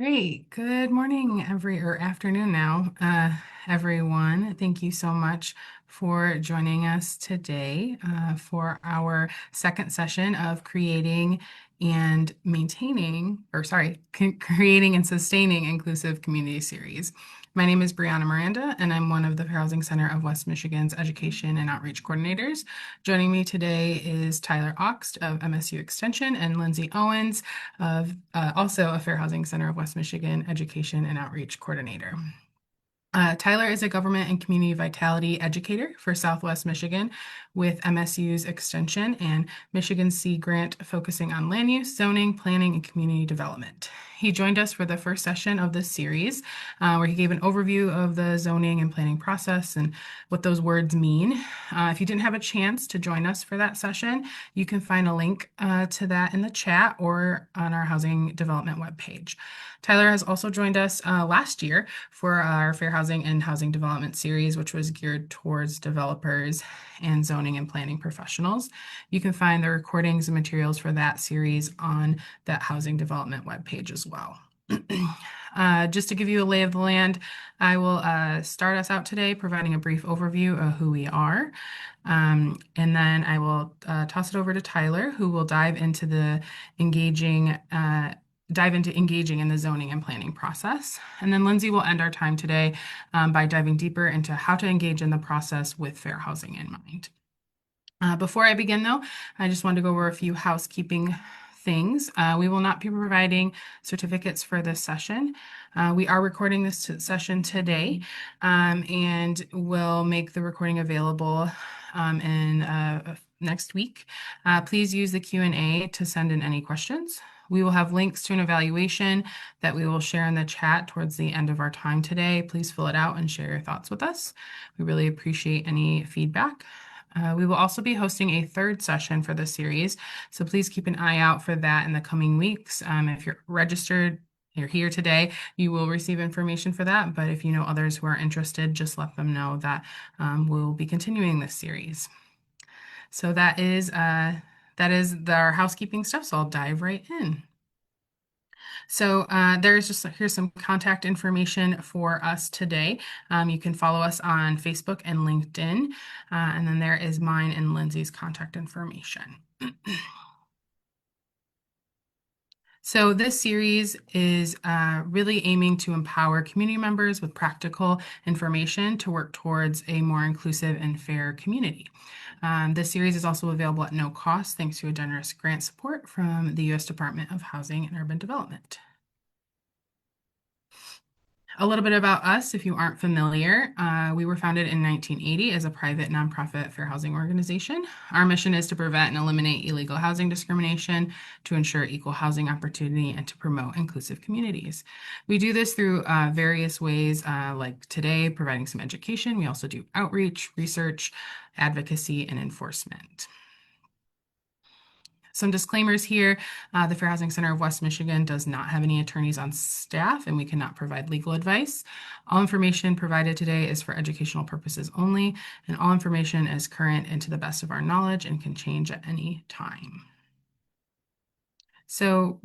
Great. Good morning, or afternoon now, everyone. Thank you so much for joining us today for our second session of creating and creating and sustaining inclusive community series. My name is Brianna Miranda, and I'm one of the Fair Housing Center of West Michigan's education and outreach coordinators. Joining me today is Tyler Oxt of MSU Extension and Lindsay Owens of also a Fair Housing Center of West Michigan Education and Outreach Coordinator. Tyler is a government and community vitality educator for Southwest Michigan with MSU's Extension and Michigan Sea Grant focusing on land use, zoning, planning, and community development. He joined us for the first session of this series, where he gave an overview of the zoning and planning process and what those words mean. If you didn't have a chance to join us for that session, you can find a link to that in the chat or on our housing development webpage. Tyler has also joined us last year for our Fair Housing and Housing Development series, which was geared towards developers and zoning and planning professionals. You can find the recordings and materials for that series on that housing development webpage as well. Just to give you a lay of the land, I will start us out today providing a brief overview of who we are. And then I will toss it over to Tyler, who will dive into engaging in the zoning and planning process. And then Lindsay will end our time today by diving deeper into how to engage in the process with fair housing in mind. Before I begin, though, I just wanted to go over a few housekeeping things. We will not be providing certificates for this session. We are recording this session today and will make the recording available in next week. Please use the Q&A to send in any questions. We will have links to an evaluation that we will share in the chat towards the end of our time today. Please fill it out and share your thoughts with us. We really appreciate any feedback. We will also be hosting a third session for the series, so please keep an eye out for that in the coming weeks. If you're registered, you're here today, you will receive information for that, but if you know others who are interested, just let them know that we'll be continuing this series. So that is our housekeeping stuff, so I'll dive right in. So here's some contact information for us today. You can follow us on Facebook and LinkedIn, and then there is mine and Lindsay's contact information. So this series is really aiming to empower community members with practical information to work towards a more inclusive and fair community. This series is also available at no cost thanks to a generous grant support from the U.S. Department of Housing and Urban Development. A little bit about us, if you aren't familiar. We were founded in 1980 as a private nonprofit fair housing organization. Our mission is to prevent and eliminate illegal housing discrimination, to ensure equal housing opportunity, and to promote inclusive communities. We do this through various ways, like today, providing some education. We also do outreach, research, advocacy, and enforcement. Some disclaimers here. The Fair Housing Center of West Michigan does not have any attorneys on staff, and we cannot provide legal advice. All information provided today is for educational purposes only, and all information is current and to the best of our knowledge and can change at any time. So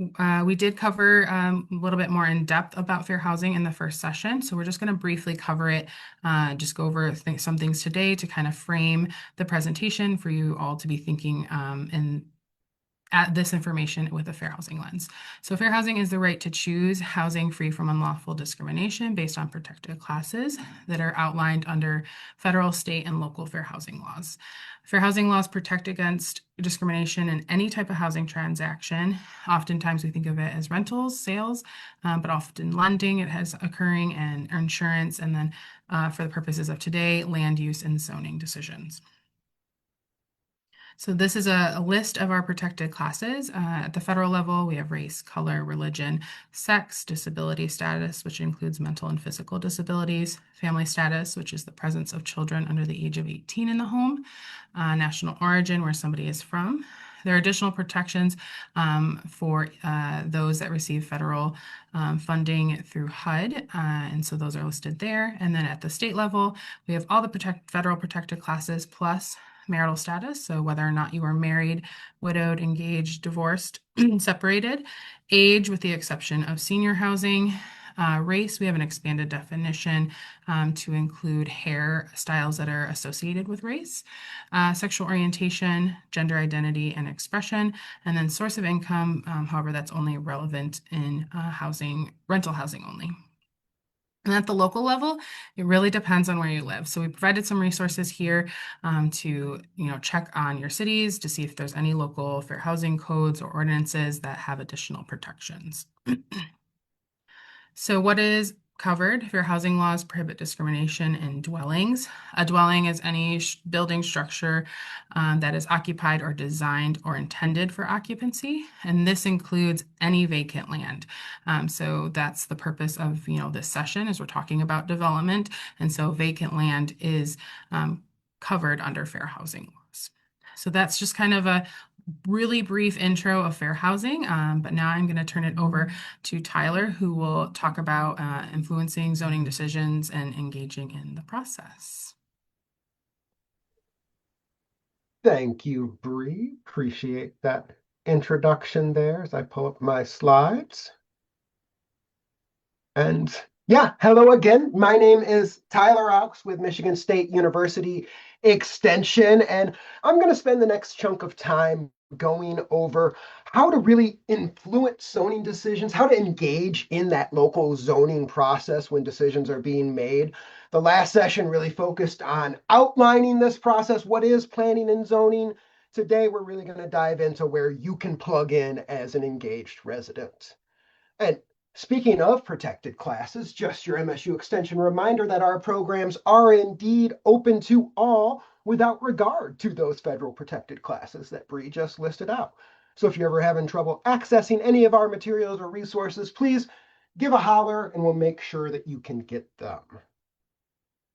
we did cover a little bit more in depth about fair housing in the first session. So we're just going to briefly cover it, just go over some things today to kind of frame the presentation for you all to be thinking at this information with a fair housing lens. So fair housing is the right to choose housing free from unlawful discrimination based on protected classes that are outlined under federal, state, and local fair housing laws. Fair housing laws protect against discrimination in any type of housing transaction. Oftentimes we think of it as rentals, sales, but often lending it has occurring and insurance, and then for the purposes of today, land use and zoning decisions. So this is a list of our protected classes. At the federal level, we have race, color, religion, sex, disability status, which includes mental and physical disabilities, family status, which is the presence of children under the age of 18 in the home, national origin, where somebody is from. There are additional protections for those that receive federal funding through HUD, and so those are listed there. And then at the state level, we have all the federal protected classes plus marital status, so whether or not you are married, widowed, engaged, divorced, separated, age, with the exception of senior housing, race, we have an expanded definition to include hair styles that are associated with race, sexual orientation, gender identity and expression, and then source of income. However, that's only relevant in rental housing only. And at the local level, it really depends on where you live. So we provided some resources here to, check on your cities to see if there's any local fair housing codes or ordinances that have additional protections. So what is covered? Fair housing laws prohibit discrimination in dwellings. A dwelling is any building structure that is occupied or designed or intended for occupancy, and this includes any vacant land. So that's the purpose of this session, is we're talking about development, and so vacant land is covered under fair housing laws. So that's just kind of a really brief intro of fair housing, but now I'm going to turn it over to Tyler, who will talk about influencing zoning decisions and engaging in the process. Thank you, Bree. Appreciate that introduction there as I pull up my slides. And yeah, hello again. My name is Tyler Aux with Michigan State University Extension, and I'm going to spend the next chunk of time going over how to really influence zoning decisions, how to engage in that local zoning process when decisions are being made. The last session really focused on outlining this process. What is planning and zoning? Today, we're really going to dive into where you can plug in as an engaged resident. And speaking of protected classes, just your MSU Extension reminder that our programs are indeed open to all without regard to those federal protected classes that Bree just listed out. So if you're ever having trouble accessing any of our materials or resources, please give a holler and we'll make sure that you can get them.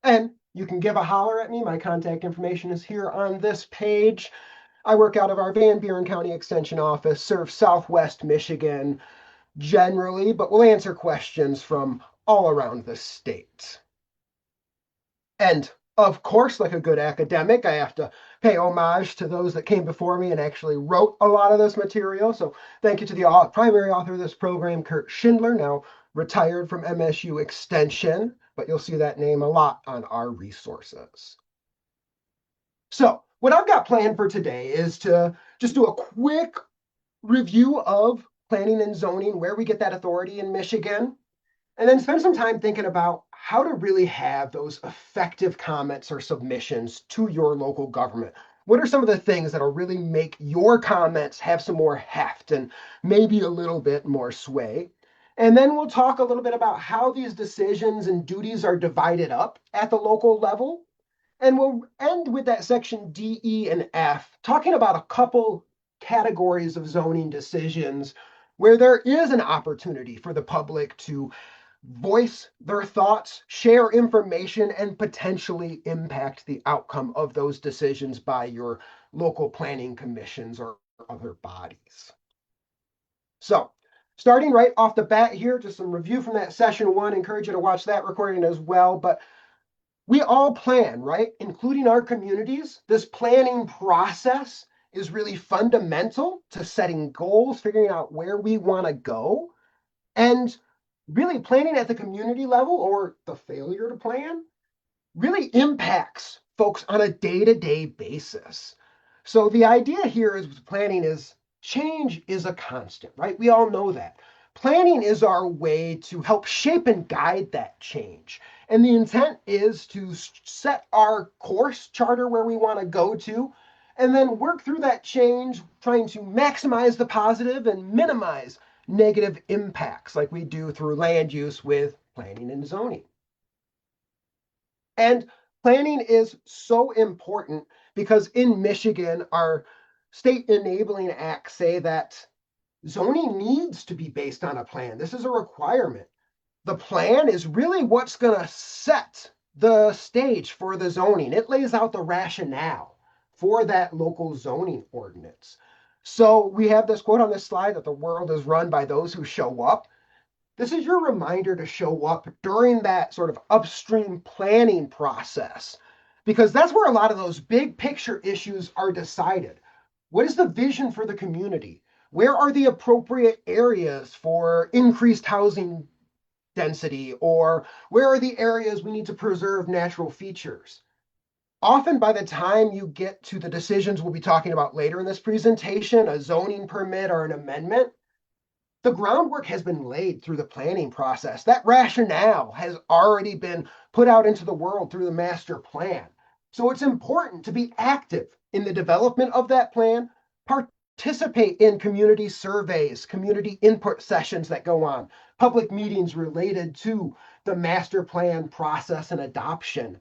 And you can give a holler at me. My contact information is here on this page. I work out of our Van Buren County Extension office, serve Southwest Michigan generally, but we'll answer questions from all around the state. And of course, like a good academic, I have to pay homage to those that came before me and actually wrote a lot of this material. So thank you to the primary author of this program, Kurt Schindler, now retired from MSU Extension, but you'll see that name a lot on our resources. So what I've got planned for today is to just do a quick review of planning and zoning, where we get that authority in Michigan, and then spend some time thinking about how to really have those effective comments or submissions to your local government. What are some of the things that'll really make your comments have some more heft and maybe a little bit more sway? And then we'll talk a little bit about how these decisions and duties are divided up at the local level. And we'll end with that section D, E, and F, talking about a couple categories of zoning decisions where there is an opportunity for the public to voice their thoughts, share information, and potentially impact the outcome of those decisions by your local planning commissions or other bodies. So, starting right off the bat here, just some review from that session one. Encourage you to watch that recording as well. But we all plan, right? Including our communities. This planning process is really fundamental to setting goals, figuring out where we want to go, and really planning at the community level, or the failure to plan, really impacts folks on a day-to-day basis. So the idea here is with planning is change is a constant, right? We all know that. Planning is our way to help shape and guide that change. And the intent is to set our course charter where we want to go to, and then work through that change, trying to maximize the positive and minimize negative impacts like we do through land use with planning and zoning. And planning is so important because in Michigan, our state enabling acts say that zoning needs to be based on a plan. This is a requirement. The plan is really what's going to set the stage for the zoning. It lays out the rationale for that local zoning ordinance. So we have this quote on this slide that the world is run by those who show up. This is your reminder to show up during that sort of upstream planning process because that's where a lot of those big picture issues are decided. What is the vision for the community? Where are the appropriate areas for increased housing density? Or where are the areas we need to preserve natural features? Often by the time you get to the decisions we'll be talking about later in this presentation, a zoning permit or an amendment, the groundwork has been laid through the planning process. That rationale has already been put out into the world through the master plan. So it's important to be active in the development of that plan, participate in community surveys, community input sessions that go on, public meetings related to the master plan process and adoption.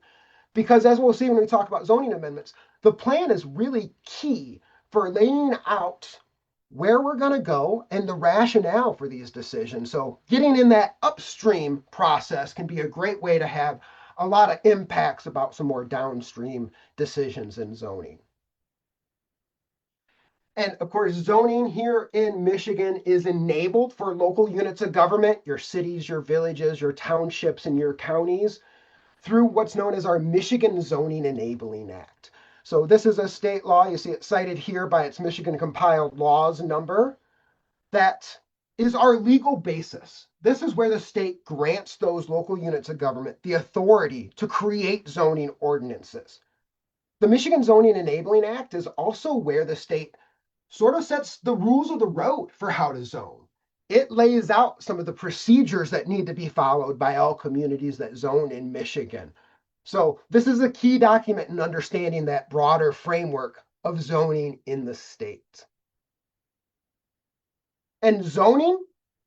Because as we'll see when we talk about zoning amendments, the plan is really key for laying out where we're going to go and the rationale for these decisions. So getting in that upstream process can be a great way to have a lot of impacts about some more downstream decisions in zoning. And of course, zoning here in Michigan is enabled for local units of government, your cities, your villages, your townships, and your counties through what's known as our Michigan Zoning Enabling Act. So this is a state law. You see it cited here by its Michigan compiled laws number. That is our legal basis. This is where the state grants those local units of government the authority to create zoning ordinances. The Michigan Zoning Enabling Act is also where the state sort of sets the rules of the road for how to zone. It lays out some of the procedures that need to be followed by all communities that zone in Michigan. So this is a key document in understanding that broader framework of zoning in the state. And zoning,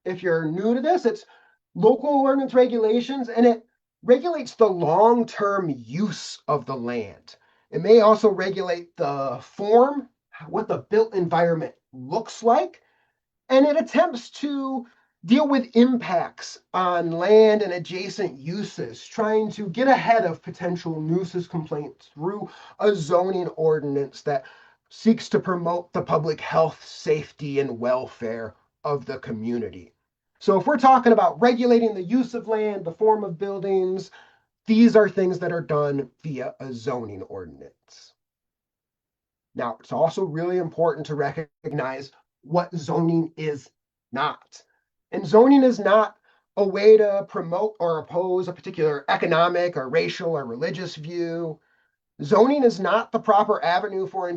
if you're new to this, it's local ordinance regulations, and it regulates the long-term use of the land. It may also regulate the form, what the built environment looks like, and it attempts to deal with impacts on land and adjacent uses, trying to get ahead of potential nuisance complaints through a zoning ordinance that seeks to promote the public health, safety, and welfare of the community. So if we're talking about regulating the use of land, the form of buildings, these are things that are done via a zoning ordinance. Now, it's also really important to recognize what zoning is not. And zoning is not a way to promote or oppose a particular economic or racial or religious view. Zoning is not the proper avenue for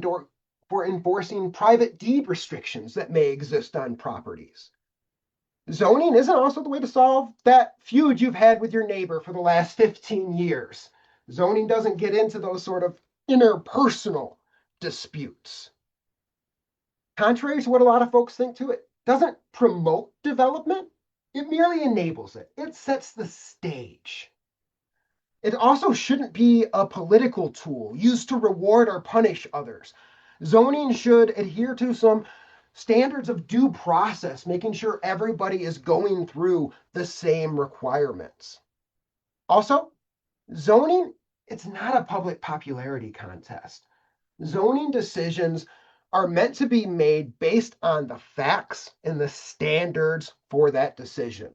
enforcing private deed restrictions that may exist on properties. Zoning isn't also the way to solve that feud you've had with your neighbor for the last 15 years. Zoning doesn't get into those sort of interpersonal disputes. Contrary to what a lot of folks think too, it doesn't promote development. It merely enables it. It sets the stage. It also shouldn't be a political tool used to reward or punish others. Zoning should adhere to some standards of due process, making sure everybody is going through the same requirements. Also, zoning, it's not a public popularity contest. Zoning decisions are meant to be made based on the facts and the standards for that decision,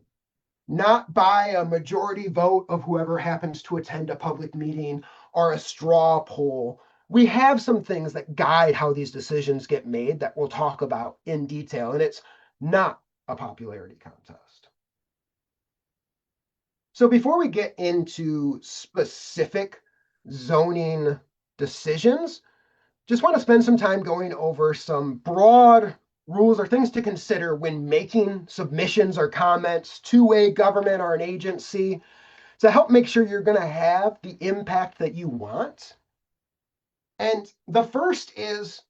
not by a majority vote of whoever happens to attend a public meeting or a straw poll. We have some things that guide how these decisions get made that we'll talk about in detail, and it's not a popularity contest. So before we get into specific zoning decisions, just want to spend some time going over some broad rules or things to consider when making submissions or comments to a government or an agency to help make sure you're going to have the impact that you want. And the first is,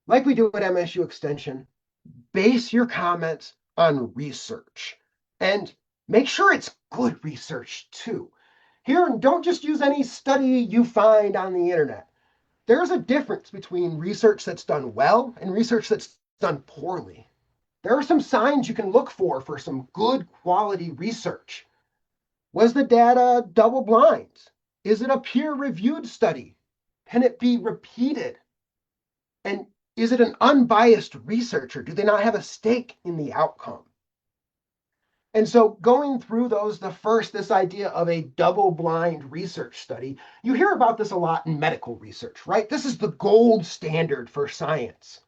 like we do at MSU Extension, base your comments on research and make sure it's good research too. Here, don't just use any study you find on the internet. There's a difference between research that's done well and research that's done poorly. There are some signs you can look for some good quality research. Was the data double blind? Is it a peer-reviewed study? Can it be repeated? And is it an unbiased researcher? Do they not have a stake in the outcome? And so going through those, this idea of a double-blind research study, you hear about this a lot in medical research, right? This is the gold standard for science.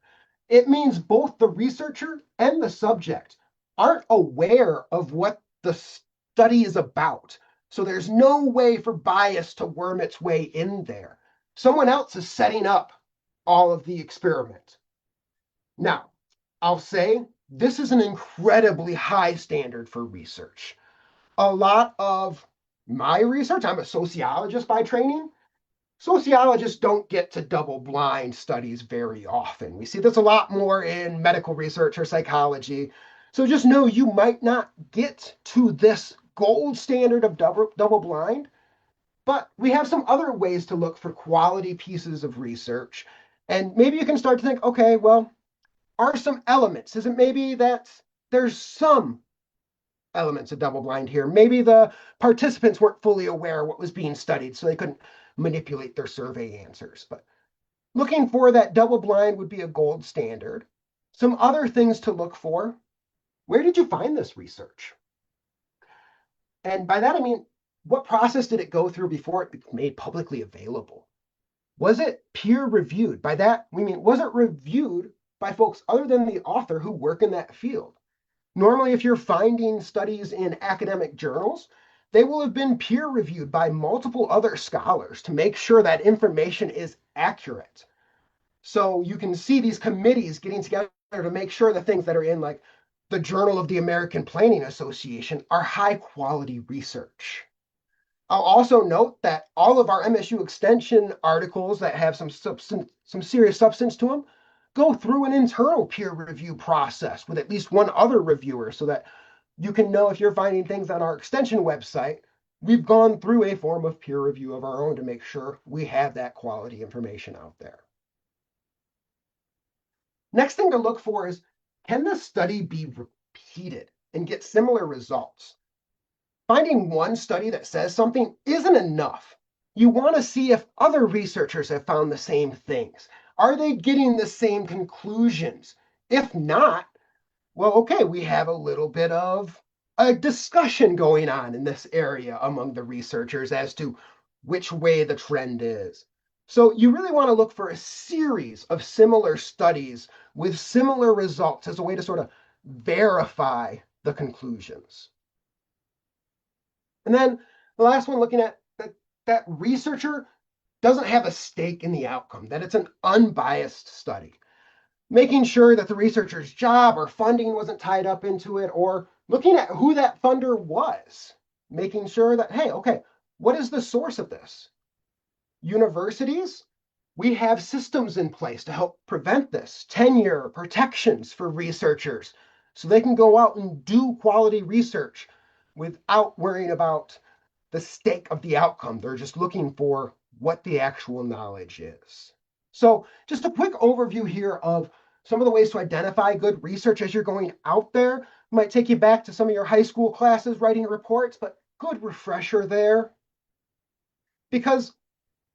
It means both the researcher and the subject aren't aware of what the study is about. So there's no way for bias to worm its way in there. Someone else is setting up all of the experiment. Now, I'll say this is an incredibly high standard for research. A lot of my research, I'm a sociologist by training. Sociologists don't get to double blind studies very often. We see this a lot more in medical research or psychology. So just know you might not get to this gold standard of double blind, but we have some other ways to look for quality pieces of research. And maybe you can start to think, okay, well, are some elements? Is it maybe that there's some elements of double blind here? Maybe the participants weren't fully aware of what was being studied, so they couldn't manipulate their survey answers. But looking for that double blind would be a gold standard. Some other things to look for. Where did you find this research? And by that, I mean, what process did it go through before it became made publicly available? Was it peer reviewed? By that, we mean, was it reviewed by folks other than the author who work in that field? Normally, if you're finding studies in academic journals, they will have been peer reviewed by multiple other scholars to make sure that information is accurate. So you can see these committees getting together to make sure the things that are in like the Journal of the American Planning Association are high quality research. I'll also note that all of our MSU extension articles that have some serious substance to them go through an internal peer review process with at least one other reviewer so that you can know if you're finding things on our extension website, we've gone through a form of peer review of our own to make sure we have that quality information out there. Next thing to look for is, can the study be repeated and get similar results? Finding one study that says something isn't enough. You want to see if other researchers have found the same things. Are they getting the same conclusions? If not, well, okay, we have a little bit of a discussion going on in this area among the researchers as to which way the trend is. So you really want to look for a series of similar studies with similar results as a way to sort of verify the conclusions. And then the last one, looking at that researcher doesn't have a stake in the outcome, that it's an unbiased study. Making sure that the researcher's job or funding wasn't tied up into it, or looking at who that funder was. Making sure that, hey, okay, what is the source of this? Universities, we have systems in place to help prevent this, tenure, protections for researchers, so they can go out and do quality research without worrying about the stake of the outcome. They're just looking for what the actual knowledge is. So just a quick overview here of some of the ways to identify good research as you're going out there. Might take you back to some of your high school classes writing reports, but good refresher there. Because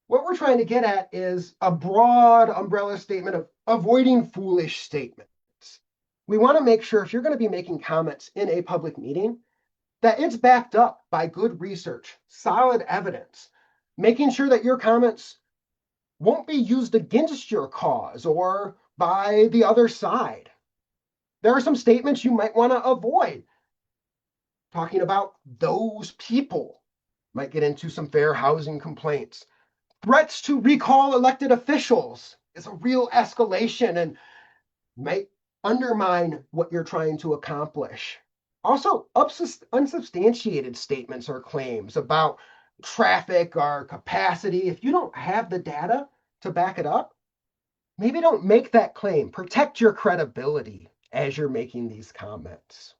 what we're trying to get at is a broad umbrella statement of avoiding foolish statements. We want to make sure if you're going to be making comments in a public meeting, that it's backed up by good research, solid evidence, making sure that your comments won't be used against your cause or by the other side. There are some statements you might want to avoid. Talking about those people might get into some fair housing complaints. Threats to recall elected officials is a real escalation and might undermine what you're trying to accomplish. Also, unsubstantiated statements or claims about traffic or capacity, if you don't have the data to back it up, maybe don't make that claim. Protect your credibility as you're making these comments.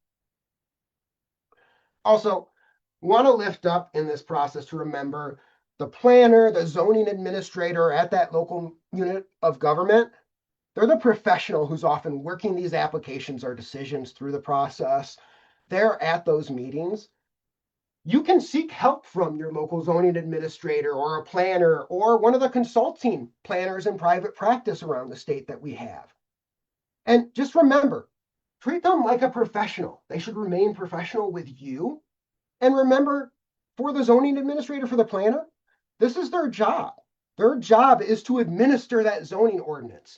Also, want to lift up in this process to remember the planner, the zoning administrator at that local unit of government. They're the professional who's often working these applications or decisions through the process. They're at those meetings. You can seek help from your local zoning administrator or a planner or one of the consulting planners in private practice around the state that we have. And just remember, treat them like a professional. They should remain professional with you. And remember, for the zoning administrator, for the planner, this is their job. Their job is to administer that zoning ordinance.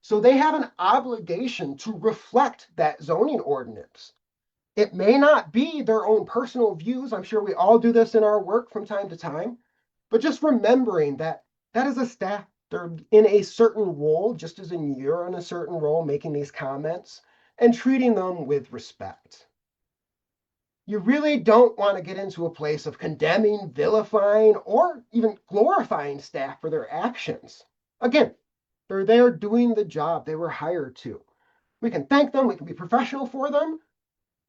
So they have an obligation to reflect that zoning ordinance. It may not be their own personal views. I'm sure we all do this in our work from time to time. But just remembering that that is a staff, they're in a certain role, just as in you're in a certain role making these comments, and treating them with respect. You really don't want to get into a place of condemning, vilifying, or even glorifying staff for their actions. Again, they're there doing the job they were hired to. We can thank them, we can be professional for them,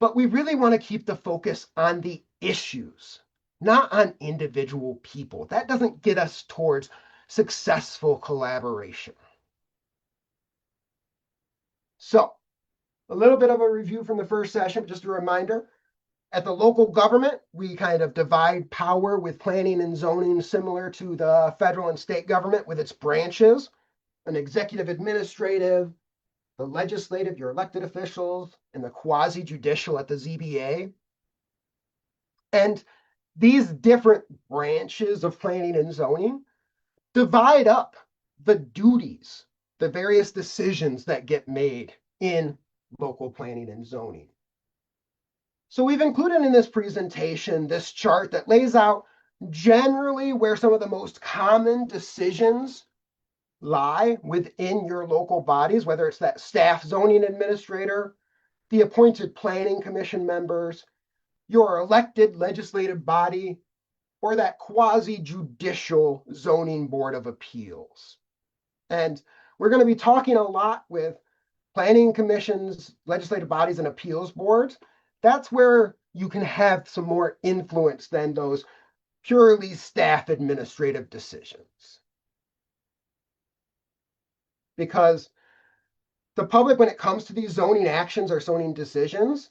but we really want to keep the focus on the issues, not on individual people. That doesn't get us towards successful collaboration. So, a little bit of a review from the first session, just a reminder. At the local government, we kind of divide power with planning and zoning similar to the federal and state government with its branches, an executive administrative, the legislative, your elected officials, and the quasi-judicial at the ZBA. And these different branches of planning and zoning divide up the duties, the various decisions that get made in local planning and zoning. So we've included in this presentation this chart that lays out generally where some of the most common decisions lie within your local bodies, whether it's that staff zoning administrator, the appointed planning commission members, your elected legislative body, or that quasi-judicial zoning board of appeals. And we're going to be talking a lot with planning commissions, legislative bodies, and appeals boards. That's where you can have some more influence than those purely staff administrative decisions. Because the public, when it comes to these zoning actions or zoning decisions,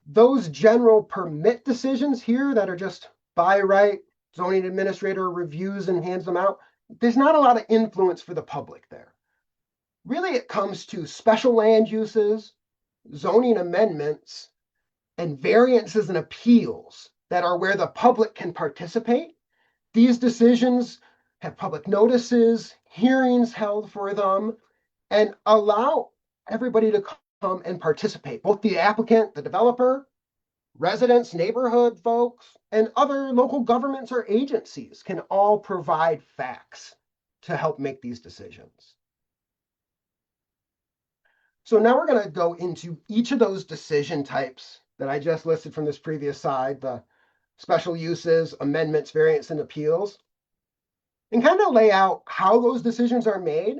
those general permit decisions here that are just by right, zoning administrator reviews and hands them out, there's not a lot of influence for the public there. Really, it comes to special land uses, zoning amendments, and variances and appeals that are where the public can participate. These decisions have public notices, hearings held for them, and allow everybody to come and participate, both the applicant, the developer, residents, neighborhood folks, and other local governments or agencies can all provide facts to help make these decisions. So now we're going to go into each of those decision types that I just listed from this previous slide, the special uses, amendments, variants, and appeals, and kind of lay out how those decisions are made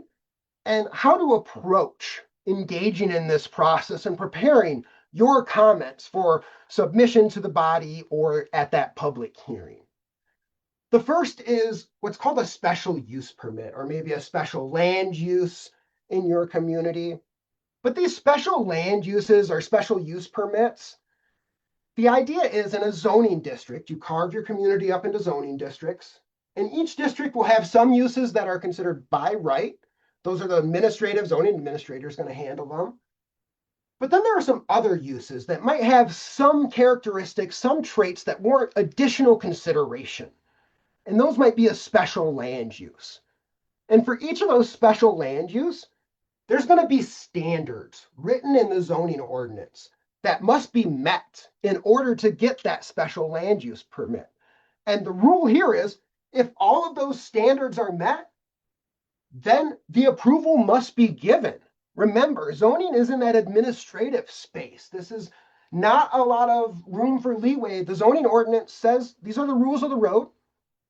and how to approach engaging in this process and preparing your comments for submission to the body or at that public hearing. The first is what's called a special use permit, or maybe a special land use in your community. But these special land uses or special use permits, the idea is in a zoning district, you carve your community up into zoning districts, and each district will have some uses that are considered by right. Those are the administrative, zoning administrator is going to handle them. But then there are some other uses that might have some characteristics, some traits that warrant additional consideration. And those might be a special land use. And for each of those special land use, there's going to be standards written in the zoning ordinance that must be met in order to get that special land use permit. And the rule here is if all of those standards are met, then the approval must be given. Remember, zoning is in that administrative space. This is not a lot of room for leeway. The zoning ordinance says these are the rules of the road.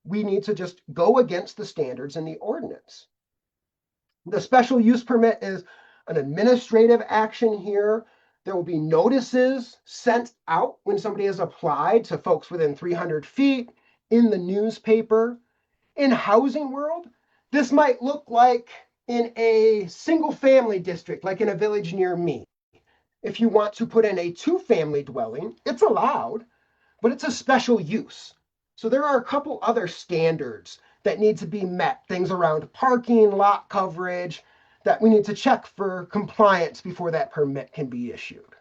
We need to just go against the standards in the ordinance. The special use permit is an administrative action here. There will be notices sent out when somebody has applied to folks within 300 feet in the newspaper. In housing world, this might look like in a single family district, like in a village near me. If you want to put in a 2-family dwelling, it's allowed, but it's a special use. So there are a couple other standards that need to be met, things around parking, lot coverage, that we need to check for compliance before that permit can be issued.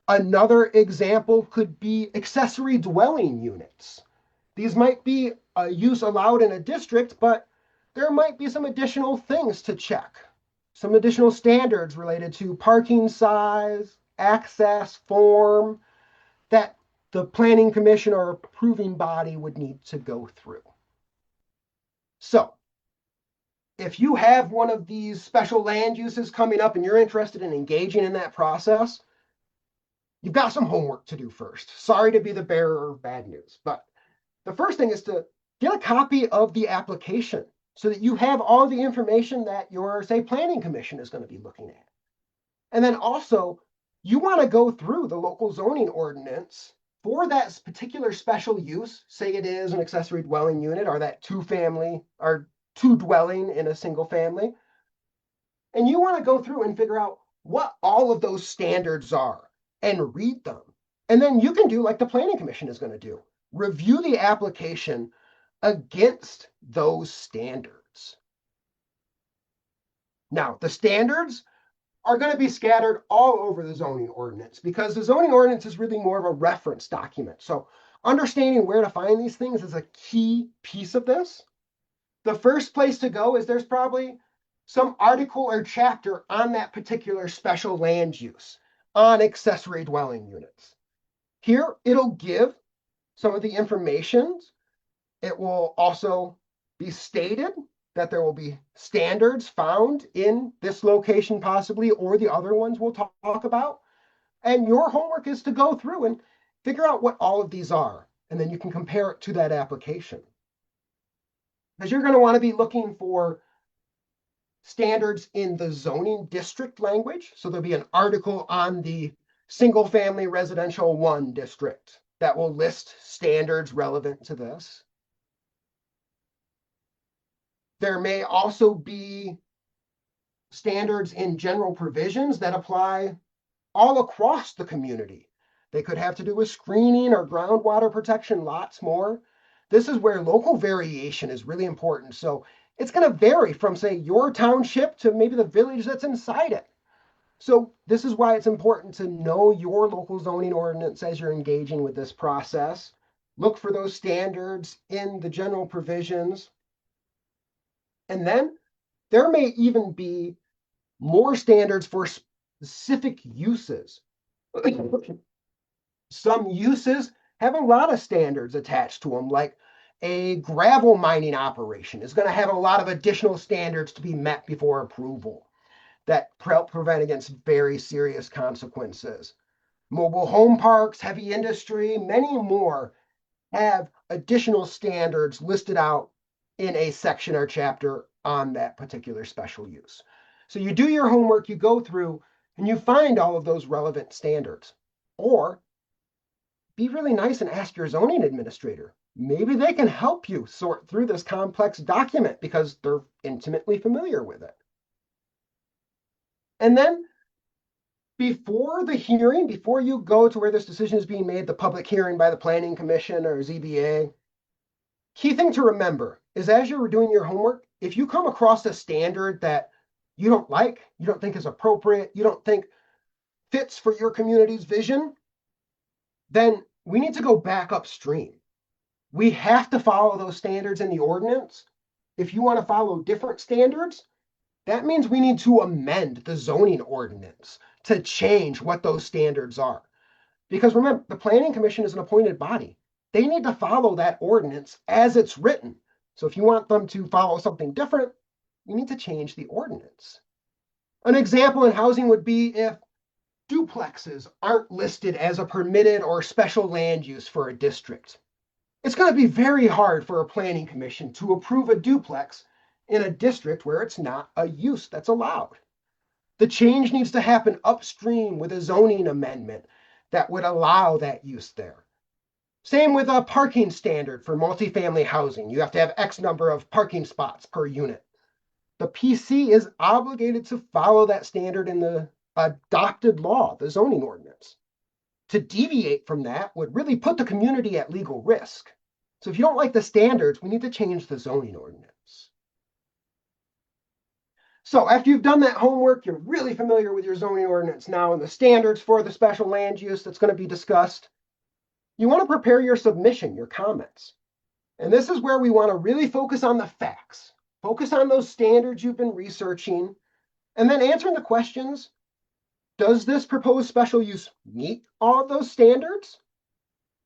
Another example could be accessory dwelling units. These might be a use allowed in a district, but there might be some additional things to check. Some additional standards related to parking size, access, form, that the planning commission or approving body would need to go through. So if you have one of these special land uses coming up and you're interested in engaging in that process, you've got some homework to do first. Sorry to be the bearer of bad news, but the first thing is to get a copy of the application so that you have all the information that your, say, planning commission is going to be looking at. And then also, you want to go through the local zoning ordinance for that particular special use, say it is an accessory dwelling unit or that two family or two dwelling in a single family. And you want to go through and figure out what all of those standards are and read them. And then you can do like the planning commission is going to do. Review the application against those standards. Now, the standards are going to be scattered all over the zoning ordinance because the zoning ordinance is really more of a reference document. So understanding where to find these things is a key piece of this. The first place to go is there's probably some article or chapter on that particular special land use on accessory dwelling units. Here, it'll give some of the information. It will also be stated that there will be standards found in this location possibly, or the other ones we'll talk about. And your homework is to go through and figure out what all of these are. And then you can compare it to that application. Because you're going to want to be looking for standards in the zoning district language. So there'll be an article on the single family residential 1 district that will list standards relevant to this. There may also be standards in general provisions that apply all across the community. They could have to do with screening or groundwater protection, lots more. This is where local variation is really important. So it's going to vary from, say, your township to maybe the village that's inside it. So this is why it's important to know your local zoning ordinance as you're engaging with this process. Look for those standards in the general provisions. And then there may even be more standards for specific uses. Some uses have a lot of standards attached to them, like a gravel mining operation is going to have a lot of additional standards to be met before approval that help prevent against very serious consequences. Mobile home parks, heavy industry, many more have additional standards listed out in a section or chapter on that particular special use. So you do your homework, you go through, and you find all of those relevant standards. Or be really nice and ask your zoning administrator. Maybe they can help you sort through this complex document because they're intimately familiar with it. And then before the hearing, before you go to where this decision is being made, the public hearing by the Planning Commission or ZBA, key thing to remember is as you're doing your homework, if you come across a standard that you don't like, you don't think is appropriate, you don't think fits for your community's vision, then we need to go back upstream. We have to follow those standards in the ordinance. If you want to follow different standards, that means we need to amend the zoning ordinance to change what those standards are. Because remember, the Planning Commission is an appointed body. They need to follow that ordinance as it's written. So if you want them to follow something different, you need to change the ordinance. An example in housing would be if duplexes aren't listed as a permitted or special land use for a district. It's going to be very hard for a planning commission to approve a duplex in a district where it's not a use that's allowed. The change needs to happen upstream with a zoning amendment that would allow that use there. Same with a parking standard for multifamily housing. You have to have X number of parking spots per unit. The PC is obligated to follow that standard in the adopted law, the zoning ordinance. To deviate from that would really put the community at legal risk. So if you don't like the standards, we need to change the zoning ordinance. So after you've done that homework, you're really familiar with your zoning ordinance now and the standards for the special land use that's going to be discussed. You want to prepare your submission, your comments. And this is where we want to really focus on the facts. Focus on those standards you've been researching, and then answering the questions. Does this proposed special use meet all of those standards?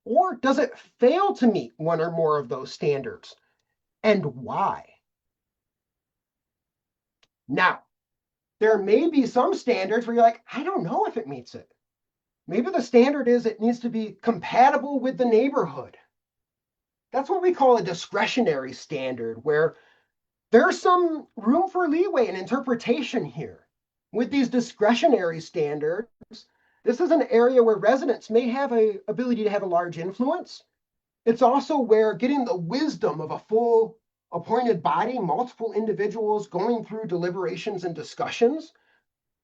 Or does it fail to meet one or more of those standards? And why? Now, there may be some standards where you're like, I don't know if it meets it. Maybe the standard is it needs to be compatible with the neighborhood. That's what we call a discretionary standard, where there's some room for leeway and interpretation here. With these discretionary standards, this is an area where residents may have an ability to have a large influence. It's also where getting the wisdom of a full appointed body, multiple individuals going through deliberations and discussions,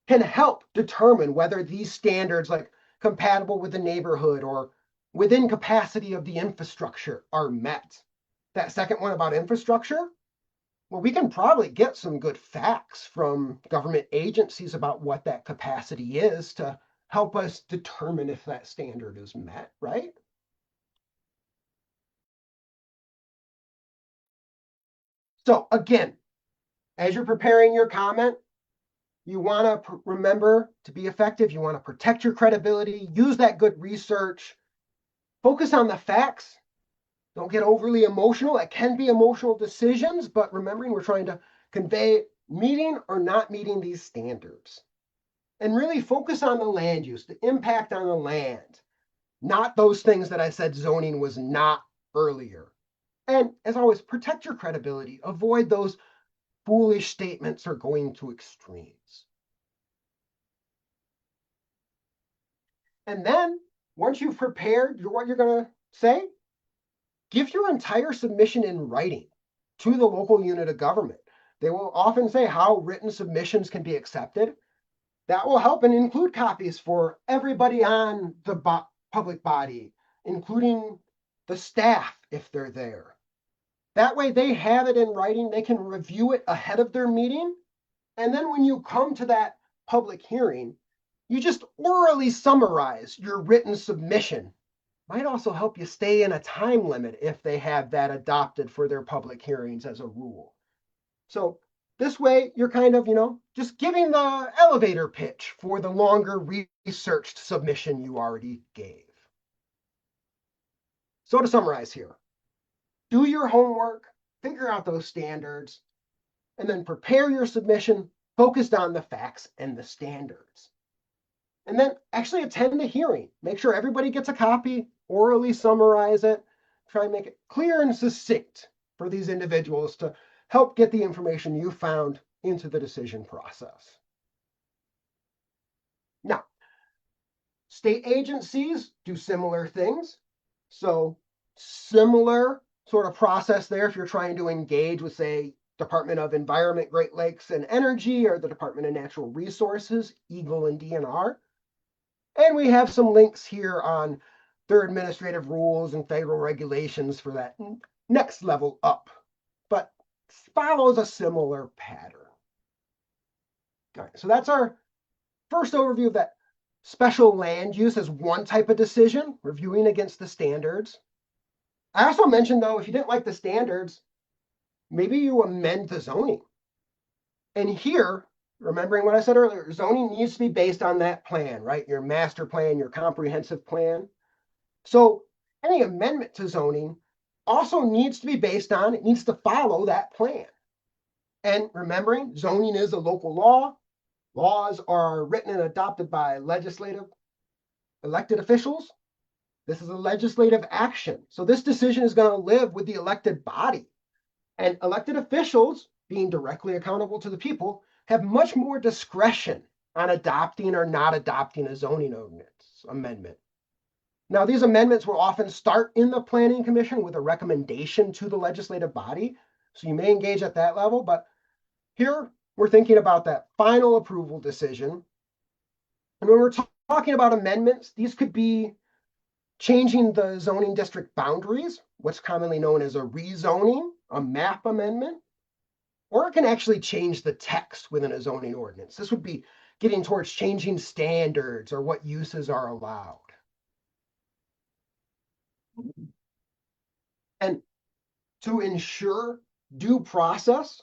can help determine whether these standards, like compatible with the neighborhood or within capacity of the infrastructure, are met. That second one about infrastructure, well, we can probably get some good facts from government agencies about what that capacity is to help us determine if that standard is met, right? So again, as you're preparing your comment, you want to remember to be effective. You want to protect your credibility, use that good research, focus on the facts. Don't get overly emotional. It can be emotional decisions, but remembering we're trying to convey meeting or not meeting these standards. And really focus on the land use, the impact on the land, not those things that I said zoning was not earlier. And as always, protect your credibility. Avoid those foolish statements or going to extremes. And then once you've prepared what you're going to say, give your entire submission in writing to the local unit of government. They will often say how written submissions can be accepted. That will help and include copies for everybody on the public body, including the staff if they're there. That way they have it in writing, they can review it ahead of their meeting. And then when you come to that public hearing, you just orally summarize your written submission. Might also help you stay in a time limit if they have that adopted for their public hearings as a rule. So this way you're kind of, just giving the elevator pitch for the longer researched submission you already gave. So to summarize here, do your homework, figure out those standards, and then prepare your submission focused on the facts and the standards. And then actually attend the hearing. Make sure everybody gets a copy, orally summarize it, try and make it clear and succinct for these individuals to help get the information you found into the decision process. Now, state agencies do similar things. So similar sort of process there if you're trying to engage with, say, Department of Environment, Great Lakes and Energy, or the Department of Natural Resources, EGLE and DNR. And we have some links here on their administrative rules and federal regulations for that next level up, but follows a similar pattern. All right, so that's our first overview of that special land use as one type of decision, reviewing against the standards. I also mentioned, though, if you didn't like the standards, maybe you amend the zoning. And here, remembering what I said earlier, zoning needs to be based on that plan, right? Your master plan, your comprehensive plan. So any amendment to zoning also needs to be based on, it needs to follow that plan. And remembering, zoning is a local law. Laws are written and adopted by legislative elected officials. This is a legislative action. So this decision is going to live with the elected body. And elected officials, being directly accountable to the people, have much more discretion on adopting or not adopting a zoning ordinance amendment. Now, these amendments will often start in the Planning Commission with a recommendation to the legislative body. So you may engage at that level, but here we're thinking about that final approval decision. And when we're talking about amendments, these could be changing the zoning district boundaries, what's commonly known as a rezoning, a map amendment. or it can actually change the text within a zoning ordinance. This would be getting towards changing standards or what uses are allowed. And to ensure due process,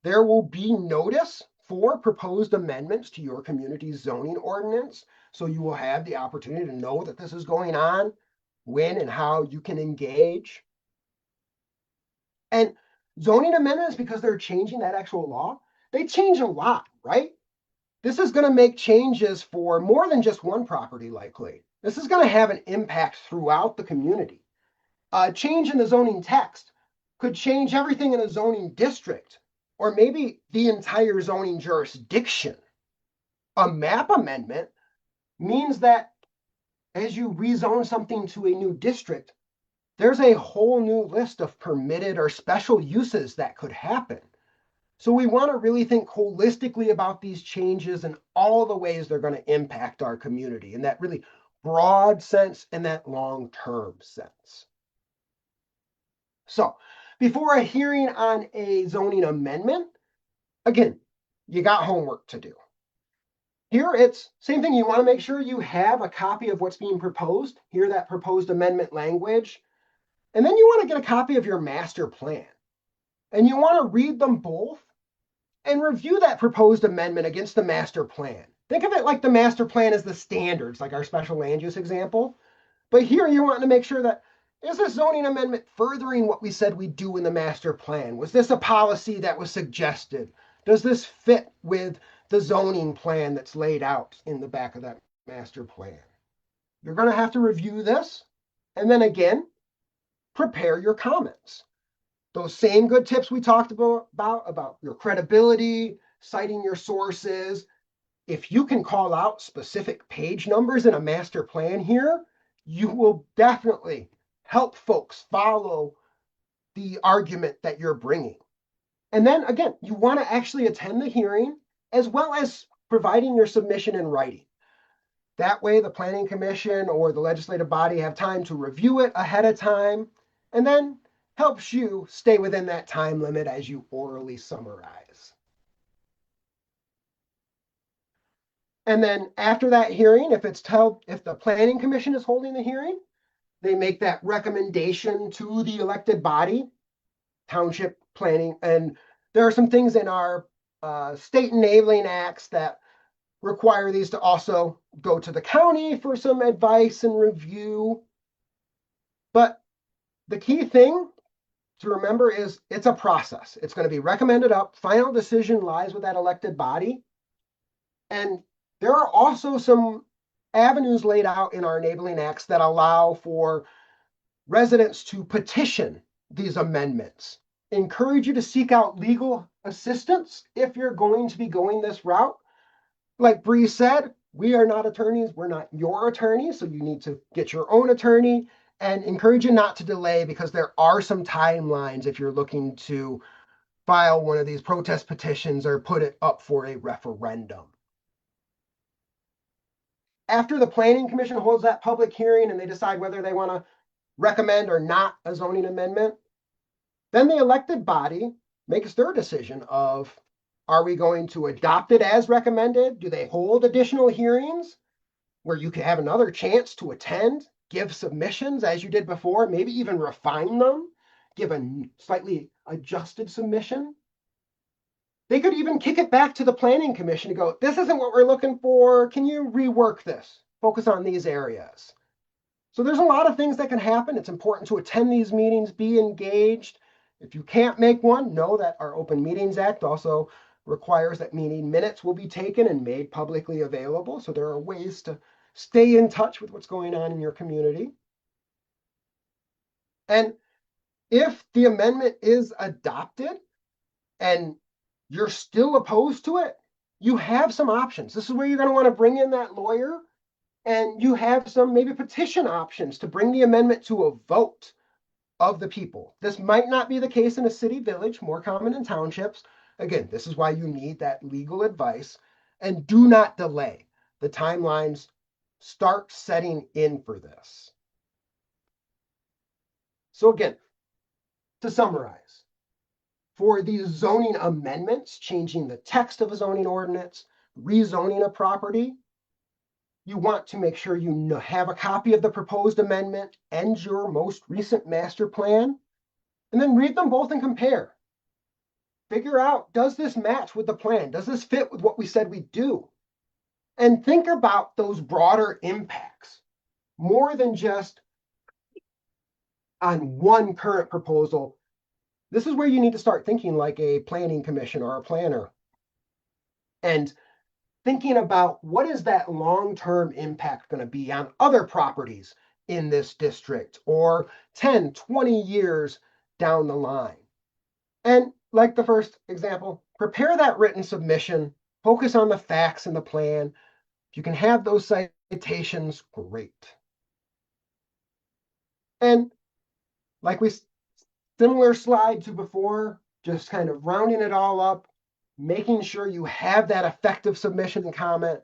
there will be notice for proposed amendments to your community's zoning ordinance. So you will have the opportunity to know that this is going on, when and how you can engage. And zoning amendments, because they're changing that actual law, they change a lot, right? This is going to make changes for more than just one property, likely. This is going to have an impact throughout the community. A change in the zoning text could change everything in a zoning district, or maybe the entire zoning jurisdiction. A map amendment means that as you rezone something to a new district, there's a whole new list of permitted or special uses that could happen. So we want to really think holistically about these changes and all the ways they're going to impact our community in that really broad sense and that long-term sense. So before a hearing on a zoning amendment, again, you got homework to do. Here it's same thing. You want to make sure you have a copy of what's being proposed, hear that proposed amendment language, and then you want to get a copy of your master plan. And you want to read them both and review that proposed amendment against the master plan. Think of it like the master plan as the standards, like our special land use example. But here you're wanting to make sure that, is this zoning amendment furthering what we said we'd do in the master plan? Was this a policy that was suggested? Does this fit with the zoning plan that's laid out in the back of that master plan? You're going to have to review this. And then again, prepare your comments. Those same good tips we talked about your credibility, citing your sources. If you can call out specific page numbers in a master plan here, you will definitely help folks follow the argument that you're bringing. And then again, you want to actually attend the hearing as well as providing your submission in writing. That way the planning commission or the legislative body have time to review it ahead of time, and then helps you stay within that time limit as you orally summarize. And then after that hearing, if the planning commission is holding the hearing, they make that recommendation to the elected body, township planning. And there are some things in our state enabling acts that require these to also go to the county for some advice and review. But the key thing to remember is it's a process. It's going to be recommended up. Final decision lies with that elected body. And there are also some avenues laid out in our enabling acts that allow for residents to petition these amendments. Encourage you to seek out legal assistance if you're going to be going this route. Like Bree said, we are not attorneys. We're not your attorney. So you need to get your own attorney, and encourage you not to delay, because there are some timelines if you're looking to file one of these protest petitions or put it up for a referendum. After the planning commission holds that public hearing and they decide whether they want to recommend or not a zoning amendment, then the elected body makes their decision of, are we going to adopt it as recommended? Do they hold additional hearings where you can have another chance to attend, give submissions as you did before, maybe even refine them, give a slightly adjusted submission? They could even kick it back to the planning commission to go, this isn't what we're looking for. Can you rework this? Focus on these areas. So there's a lot of things that can happen. It's important to attend these meetings, be engaged. If you can't make one, know that our Open Meetings Act also requires that meeting minutes will be taken and made publicly available. So there are ways to stay in touch with what's going on in your community. And if the amendment is adopted and you're still opposed to it, you have some options. This is where you're going to want to bring in that lawyer, and you have some maybe petition options to bring the amendment to a vote of the people. This might not be the case in a city village, more common in townships. Again, this is why you need that legal advice, and do not delay. The timelines start setting in for this. So again, to summarize, For these zoning amendments, changing the text of a zoning ordinance, rezoning a property, you want to make sure you have a copy of the proposed amendment and your most recent master plan, and then read them both and compare. Figure out, does this match with the plan? Does this fit with what we said we'd do? And think about those broader impacts more than just on one current proposal. This is where you need to start thinking like a planning commission or a planner and thinking about what is that long-term impact going to be on other properties in this district or 10, 20 years down the line. And like the first example, prepare that written submission, focus on the facts and the plan. If you can have those citations, great. And like similar slide to before, just kind of rounding it all up, making sure you have that effective submission and comment,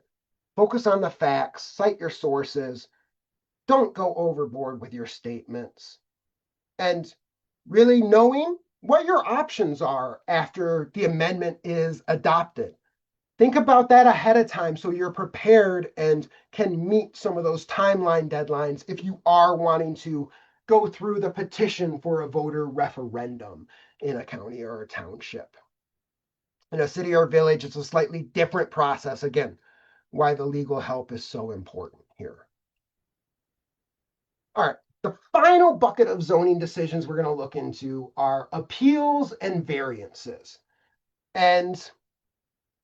focus on the facts, cite your sources, don't go overboard with your statements, and really knowing what your options are after the amendment is adopted. Think about that ahead of time so you're prepared and can meet some of those timeline deadlines if you are wanting to go through the petition for a voter referendum in a county or a township. In a city or village, it's a slightly different process. Again, why the legal help is so important here. All right, the final bucket of zoning decisions we're going to look into are appeals and variances. And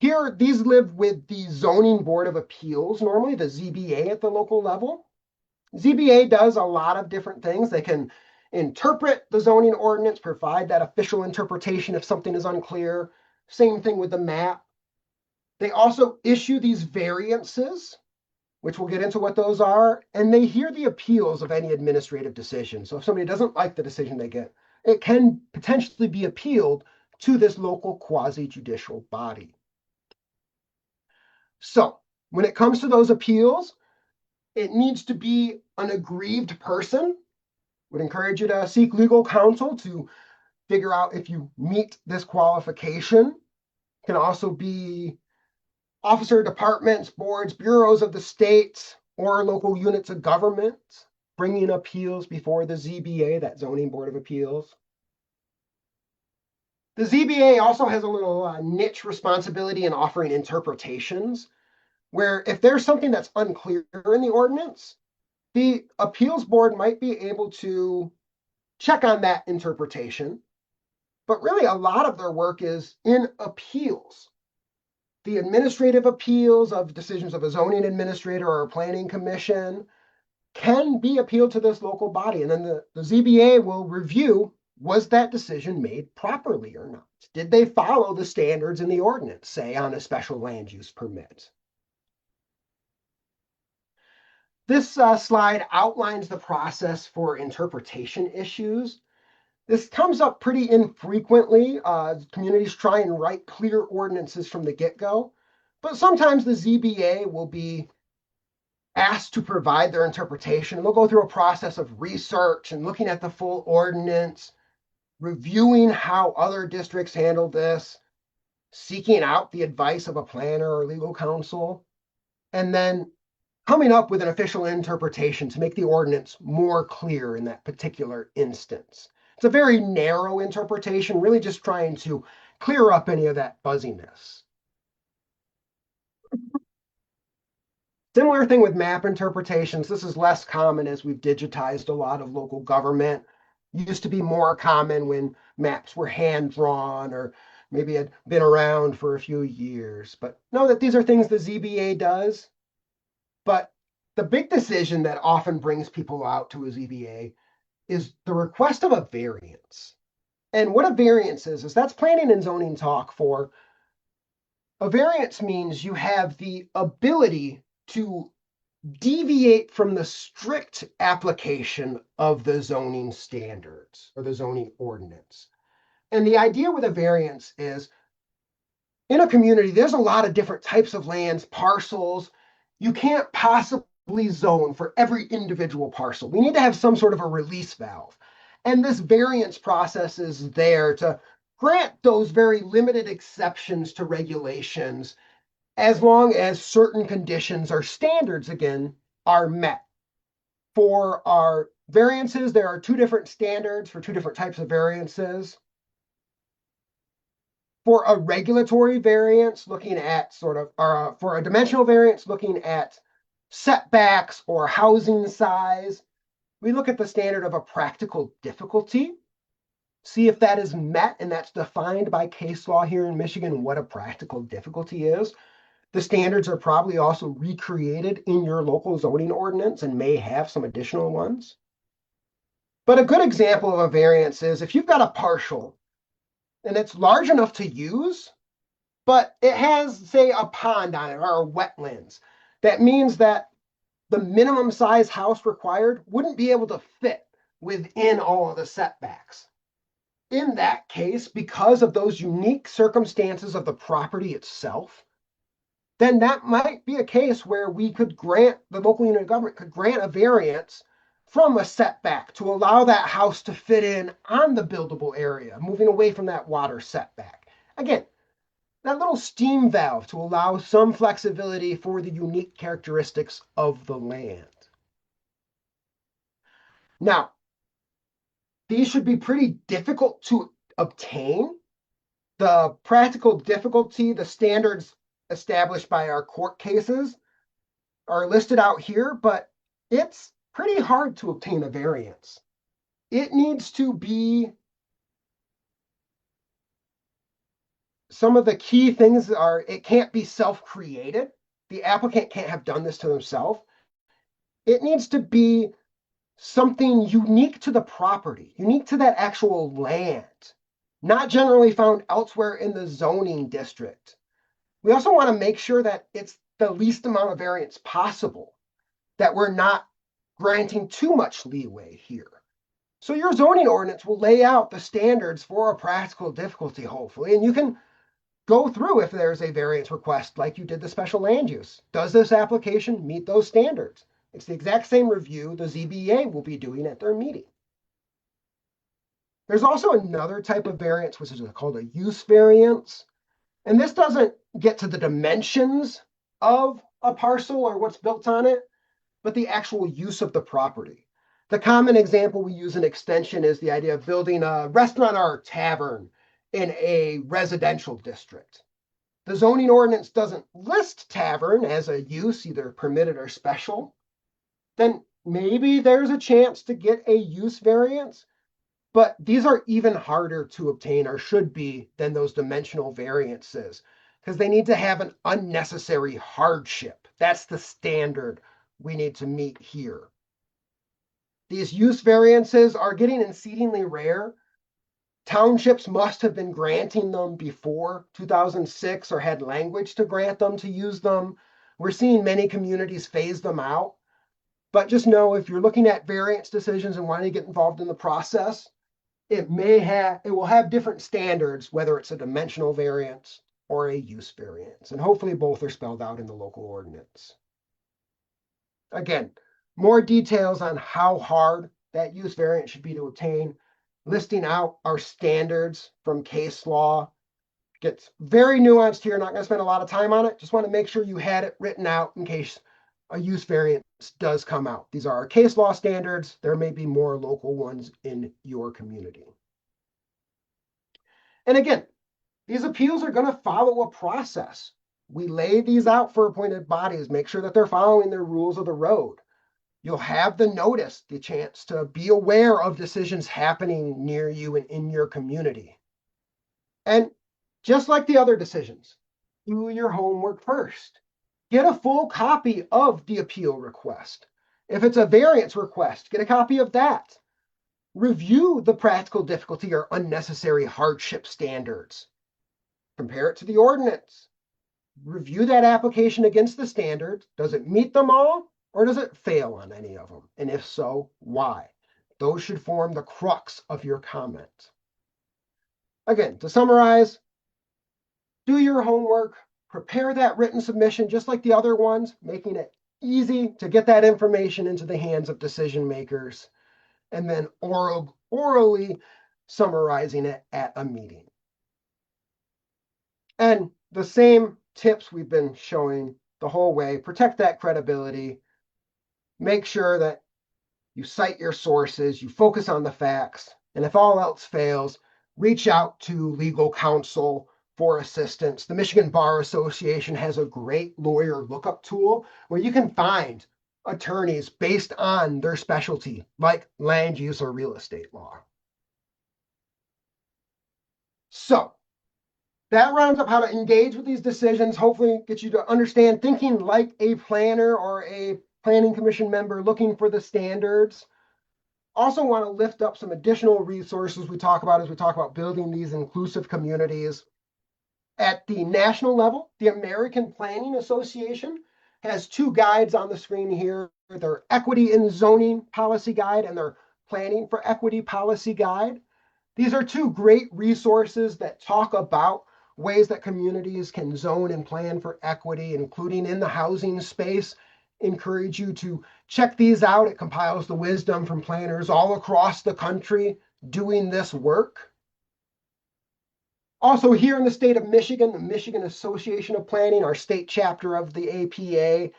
here, these live with the Zoning Board of Appeals, normally the ZBA at the local level. ZBA does a lot of different things. They can interpret the zoning ordinance, provide that official interpretation if something is unclear. Same thing with the map. They also issue these variances, which we'll get into what those are, and they hear the appeals of any administrative decision. So if somebody doesn't like the decision they get, it can potentially be appealed to this local quasi-judicial body. So when it comes to those appeals, it needs to be an aggrieved person. Would encourage you to seek legal counsel to figure out if you meet this qualification. It can also be officer departments, boards, bureaus of the state, or local units of government bringing appeals before the ZBA, that Zoning Board of Appeals. The ZBA also has a little niche responsibility in offering interpretations, where if there's something that's unclear in the ordinance, the appeals board might be able to check on that interpretation. But really, a lot of their work is in appeals. The administrative appeals of decisions of a zoning administrator or a planning commission can be appealed to this local body. And then the ZBA will review, was that decision made properly or not? Did they follow the standards in the ordinance, say on a special land use permit? This slide outlines the process for interpretation issues. This comes up pretty infrequently. Communities try and write clear ordinances from the get-go, but sometimes the ZBA will be asked to provide their interpretation, and they'll go through a process of research and looking at the full ordinance, reviewing how other districts handle this, seeking out the advice of a planner or legal counsel, and then coming up with an official interpretation to make the ordinance more clear in that particular instance. It's a very narrow interpretation, really just trying to clear up any of that fuzziness. Similar thing with map interpretations. This is less common as we've digitized a lot of local government. It used to be more common when maps were hand-drawn or maybe had been around for a few years. But know that these are things the ZBA does. But the big decision that often brings people out to a ZBA is the request of a variance. And what a variance is that's planning and zoning talk for. A variance means you have the ability to deviate from the strict application of the zoning standards or the zoning ordinance. And the idea with a variance is in a community, there's a lot of different types of lands, parcels. You can't possibly zone for every individual parcel. We need to have some sort of a release valve. And this variance process is there to grant those very limited exceptions to regulations as long as certain conditions or standards, again, are met. For our variances, there are two different standards for two different types of variances. For a regulatory variance, looking at for a dimensional variance, looking at setbacks or housing size, we look at the standard of a practical difficulty, see if that is met, and that's defined by case law here in Michigan, what a practical difficulty is. The standards are probably also recreated in your local zoning ordinance and may have some additional ones. But a good example of a variance is if you've got a partial and it's large enough to use, but it has, say, a pond on it or wetlands. That means that the minimum size house required wouldn't be able to fit within all of the setbacks. In that case, because of those unique circumstances of the property itself, then that might be a case where we could grant, the local unit of government could grant a variance from a setback to allow that house to fit in on the buildable area, moving away from that water setback. Again, that little steam valve to allow some flexibility for the unique characteristics of the land. Now, these should be pretty difficult to obtain. The practical difficulty, the standards established by our court cases are listed out here, but it's pretty hard to obtain a variance. It needs to be, some of the key things are, it can't be self-created. The applicant can't have done this to themselves. It needs to be something unique to the property, unique to that actual land, not generally found elsewhere in the zoning district. We also want to make sure that it's the least amount of variance possible, that we're not granting too much leeway here. So your zoning ordinance will lay out the standards for a practical difficulty, hopefully, and you can go through if there's a variance request like you did the special land use. Does this application meet those standards? It's the exact same review the ZBA will be doing at their meeting. There's also another type of variance, which is called a use variance. And this doesn't get to the dimensions of a parcel or what's built on it, but the actual use of the property. The common example we use in extension is the idea of building a restaurant or a tavern in a residential district. The zoning ordinance doesn't list tavern as a use, either permitted or special. Then maybe there's a chance to get a use variance, but these are even harder to obtain, or should be, than those dimensional variances, because they need to have an unnecessary hardship. That's the standard we need to meet here. These use variances are getting exceedingly rare. Townships must have been granting them before 2006 or had language to grant them, to use them. We're seeing many communities phase them out. But just know, if you're looking at variance decisions and wanting to get involved in the process, it will have different standards, whether it's a dimensional variance or a use variance. And hopefully both are spelled out in the local ordinance. Again, more details on how hard that use variance should be to obtain, listing out our standards from case law. Gets very nuanced here. Not going to spend a lot of time on it. Just want to make sure you had it written out in case a use variance does come out. These are our case law standards. There may be more local ones in your community. And again, these appeals are going to follow a process. We lay these out for appointed bodies, make sure that they're following their rules of the road. You'll have the notice, the chance to be aware of decisions happening near you and in your community. And just like the other decisions, do your homework first. Get a full copy of the appeal request. If it's a variance request, get a copy of that. Review the practical difficulty or unnecessary hardship standards. Compare it to the ordinance. Review that application against the standards. Does it meet them all, or does it fail on any of them? And if so, why? Those should form the crux of your comment. Again, to summarize, do your homework, prepare that written submission just like the other ones, making it easy to get that information into the hands of decision makers, and then orally summarizing it at a meeting. And the same tips we've been showing the whole way: protect that credibility, make sure that you cite your sources, you focus on the facts, and if all else fails, reach out to legal counsel for assistance. The Michigan Bar Association has a great lawyer lookup tool where you can find attorneys based on their specialty, like land use or real estate law. So that rounds up how to engage with these decisions, hopefully get you to understand thinking like a planner or a planning commission member looking for the standards. Also want to lift up some additional resources we talk about as we talk about building these inclusive communities. At the national level, the American Planning Association has two guides on the screen here: their Equity in Zoning Policy Guide and their Planning for Equity Policy Guide. These are two great resources that talk about ways that communities can zone and plan for equity, including in the housing space. Encourage you to check these out. It compiles the wisdom from planners all across the country doing this work. Also, here in the state of Michigan, the Michigan Association of Planning, our state chapter of the APA,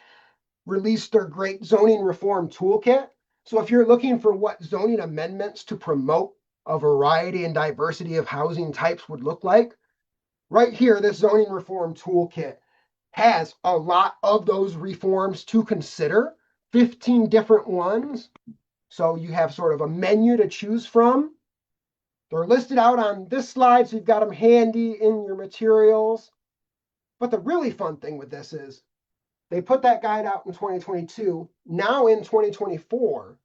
released their great zoning reform toolkit. So if you're looking for what zoning amendments to promote a variety and diversity of housing types would look like, right here, this zoning reform toolkit has a lot of those reforms to consider, 15 different ones. So you have sort of a menu to choose from. They're listed out on this slide, so you've got them handy in your materials. But the really fun thing with this is they put that guide out in 2022. Now in 2024,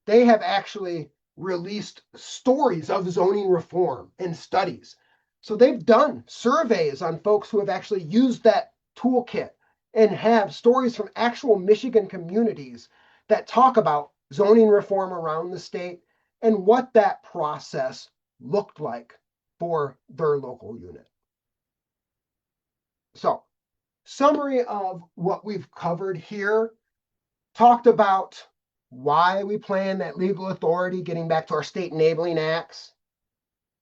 they have actually released stories of zoning reform and studies. So they've done surveys on folks who have actually used that toolkit and have stories from actual Michigan communities that talk about zoning reform around the state and what that process looked like for their local unit. So, summary of what we've covered here: talked about why we plan that legal authority, getting back to our state enabling acts.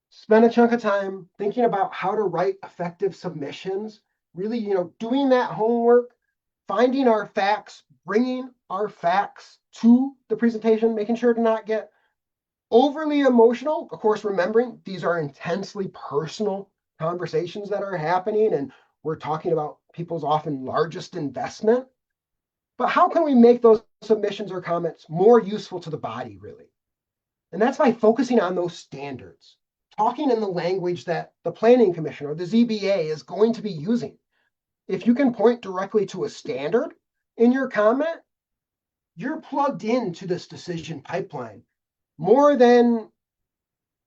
Spend a chunk of time thinking about how to write effective submissions, really, doing that homework, finding our facts, bringing our facts to the presentation, making sure to not get overly emotional. Of course, remembering these are intensely personal conversations that are happening, and we're talking about people's often largest investment. But how can we make those submissions or comments more useful to the body, really? And that's by focusing on those standards, talking in the language that the Planning Commission or the ZBA is going to be using. If you can point directly to a standard in your comment, you're plugged into this decision pipeline more than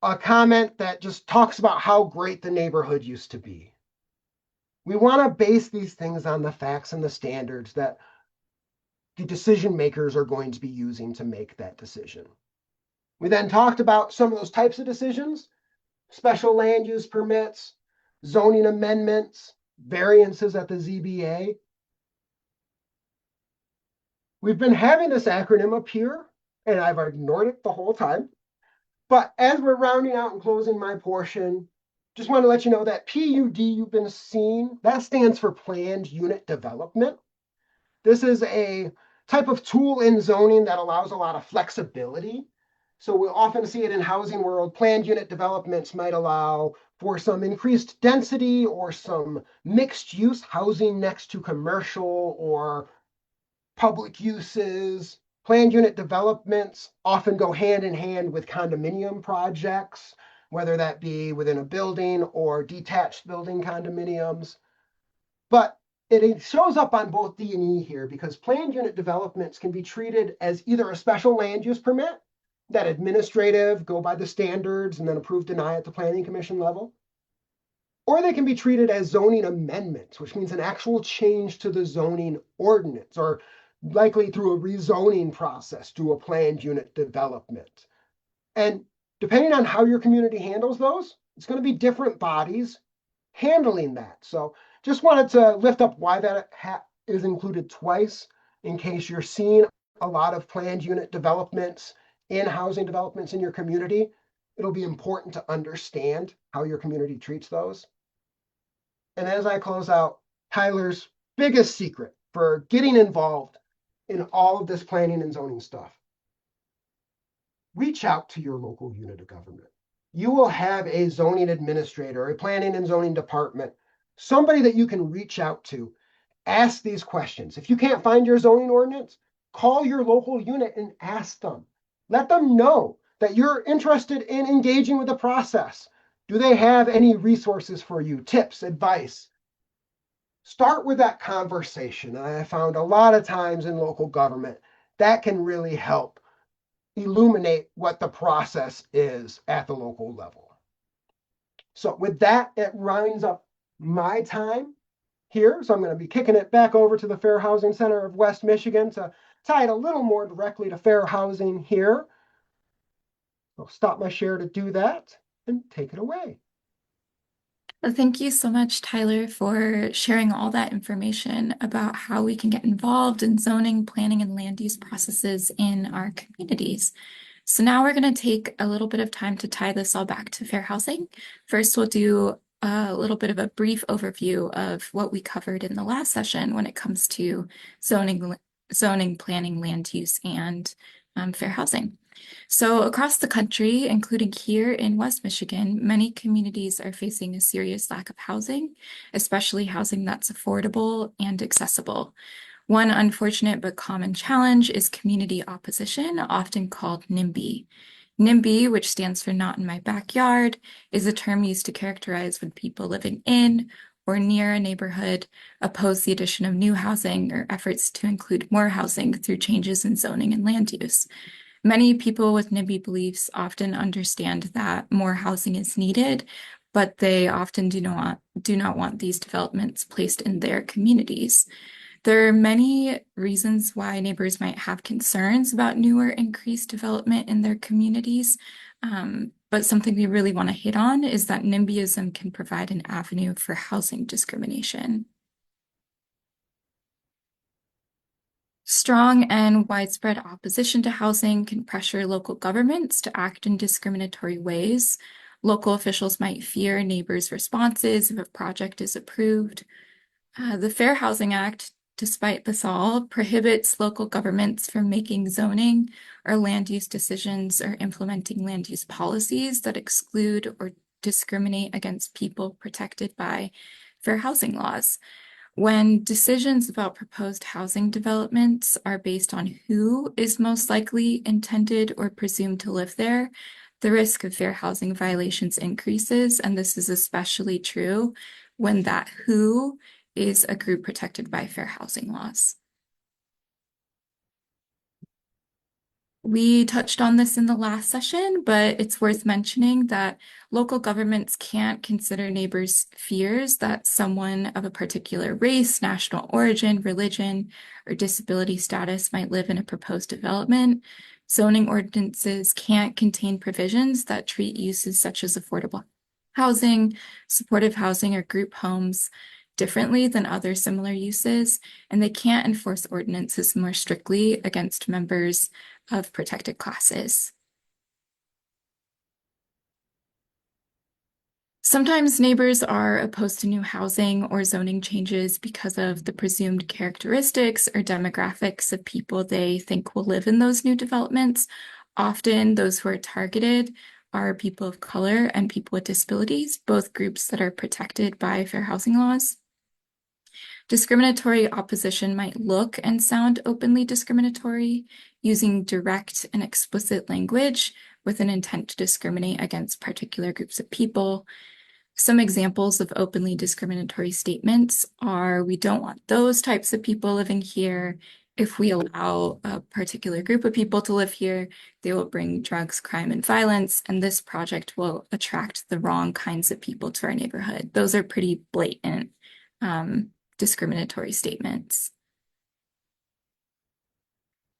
a comment that just talks about how great the neighborhood used to be. We want to base these things on the facts and the standards that the decision makers are going to be using to make that decision. We then talked about some of those types of decisions: special land use permits, zoning amendments, variances at the ZBA. We've been having this acronym up here, and I've ignored it the whole time. But as we're rounding out and closing my portion, just want to let you know that PUD you've been seeing, that stands for Planned Unit Development. This is a type of tool in zoning that allows a lot of flexibility. So we'll often see it in housing world. Planned unit developments might allow for some increased density or some mixed use housing next to commercial or public uses. Planned unit developments often go hand in hand with condominium projects, whether that be within a building or detached building condominiums. But it shows up on both D and E here because planned unit developments can be treated as either a special land use permit, that administrative, go by the standards and then approve, deny at the planning commission level, or they can be treated as zoning amendments, which means an actual change to the zoning ordinance, or likely through a rezoning process to a planned unit development. And depending on how your community handles those, it's going to be different bodies handling that. So just wanted to lift up why that is included twice, in case you're seeing a lot of planned unit developments in housing developments in your community. It'll be important to understand how your community treats those. And as I close out, Tyler's biggest secret for getting involved in all of this planning and zoning stuff, reach out to your local unit of government. You will have a zoning administrator, a planning and zoning department, somebody that you can reach out to, ask these questions. If you can't find your zoning ordinance, call your local unit and ask them. Let them know that you're interested in engaging with the process. Do they have any resources for you, tips, advice? Start with that conversation. And I found a lot of times in local government that can really help illuminate what the process is at the local level. So with that, it rounds up my time here. So I'm going to be kicking it back over to the Fair Housing Center of West Michigan to tie it a little more directly to fair housing here. I'll stop my share to do that and take it away. Well, thank you so much, Tyler, for sharing all that information about how we can get involved in zoning, planning, and land use processes in our communities. So now we're going to take a little bit of time to tie this all back to fair housing. First, we'll do a little bit of a brief overview of what we covered in the last session when it comes to zoning, planning, land use, and fair housing. So across the country, including here in West Michigan, many communities are facing a serious lack of housing, especially housing that's affordable and accessible. One unfortunate but common challenge is community opposition, often called NIMBY. NIMBY, which stands for Not in My Backyard, is a term used to characterize when people living in or near a neighborhood oppose the addition of new housing or efforts to include more housing through changes in zoning and land use. Many people with NIMBY beliefs often understand that more housing is needed, but they often do not want these developments placed in their communities. There are many reasons why neighbors might have concerns about newer increased development in their communities. But something we really want to hit on is that NIMBYism can provide an avenue for housing discrimination. Strong and widespread opposition to housing can pressure local governments to act in discriminatory ways. Local officials might fear neighbors' responses if a project is approved. The Fair Housing Act, despite this all, prohibits local governments from making zoning or land use decisions or implementing land use policies that exclude or discriminate against people protected by fair housing laws. When decisions about proposed housing developments are based on who is most likely intended or presumed to live there, the risk of fair housing violations increases, and this is especially true when that who is a group protected by fair housing laws. We touched on this in the last session, but it's worth mentioning that local governments can't consider neighbors' fears that someone of a particular race, national origin, religion, or disability status might live in a proposed development. Zoning ordinances can't contain provisions that treat uses such as affordable housing, supportive housing, or group homes differently than other similar uses, and they can't enforce ordinances more strictly against members of protected classes. Sometimes neighbors are opposed to new housing or zoning changes because of the presumed characteristics or demographics of people they think will live in those new developments. Often those who are targeted are people of color and people with disabilities, both groups that are protected by fair housing laws. Discriminatory opposition might look and sound openly discriminatory, using direct and explicit language with an intent to discriminate against particular groups of people. Some examples of openly discriminatory statements are, we don't want those types of people living here. If we allow a particular group of people to live here, they will bring drugs, crime, and violence, and this project will attract the wrong kinds of people to our neighborhood. Those are pretty blatant discriminatory statements.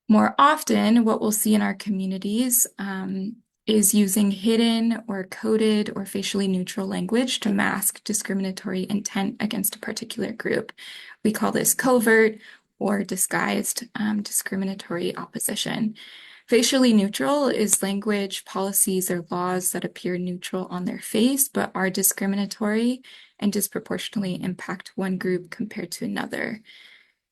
More often, what we'll see in our communities is using hidden or coded or facially neutral language to mask discriminatory intent against a particular group. We call this covert or disguised discriminatory opposition. Facially neutral is language, policies, or laws that appear neutral on their face but are discriminatory and disproportionately impact one group compared to another.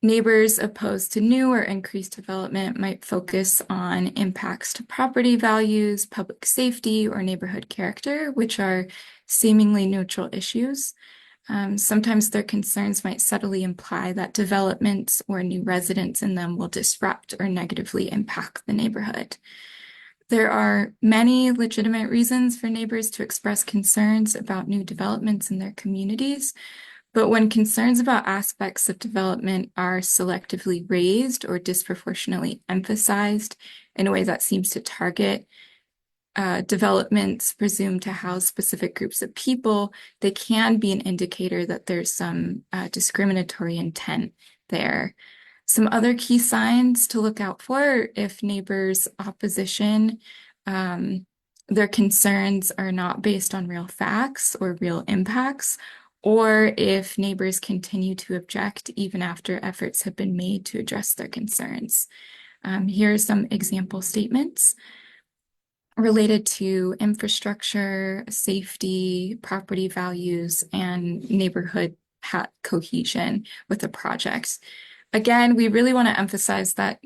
Neighbors opposed to new or increased development might focus on impacts to property values, public safety, or neighborhood character, which are seemingly neutral issues. Sometimes their concerns might subtly imply that developments or new residents in them will disrupt or negatively impact the neighborhood. There are many legitimate reasons for neighbors to express concerns about new developments in their communities, but when concerns about aspects of development are selectively raised or disproportionately emphasized in a way that seems to target developments presumed to house specific groups of people, they can be an indicator that there's some discriminatory intent there. Some other key signs to look out for if neighbors' opposition, their concerns are not based on real facts or real impacts, or if neighbors continue to object even after efforts have been made to address their concerns. Here are some example statements related to infrastructure, safety, property values, and neighborhood cohesion with a project. Again, we really want to emphasize that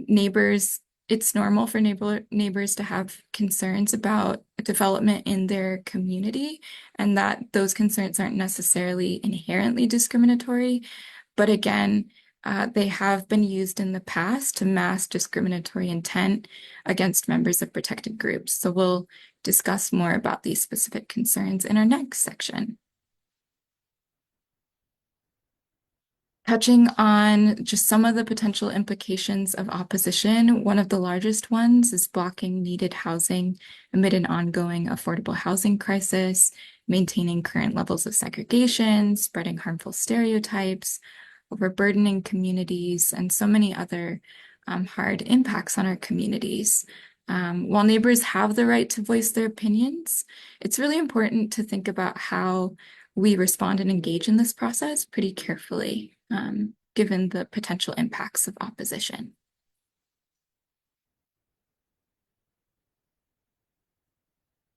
it's normal for neighbors to have concerns about development in their community, and that those concerns aren't necessarily inherently discriminatory. But again, they have been used in the past to mask discriminatory intent against members of protected groups. So we'll discuss more about these specific concerns in our next section. Touching on just some of the potential implications of opposition, one of the largest ones is blocking needed housing amid an ongoing affordable housing crisis, maintaining current levels of segregation, spreading harmful stereotypes, overburdening communities, and so many other hard impacts on our communities. While neighbors have the right to voice their opinions, it's really important to think about how we respond and engage in this process pretty carefully, given the potential impacts of opposition.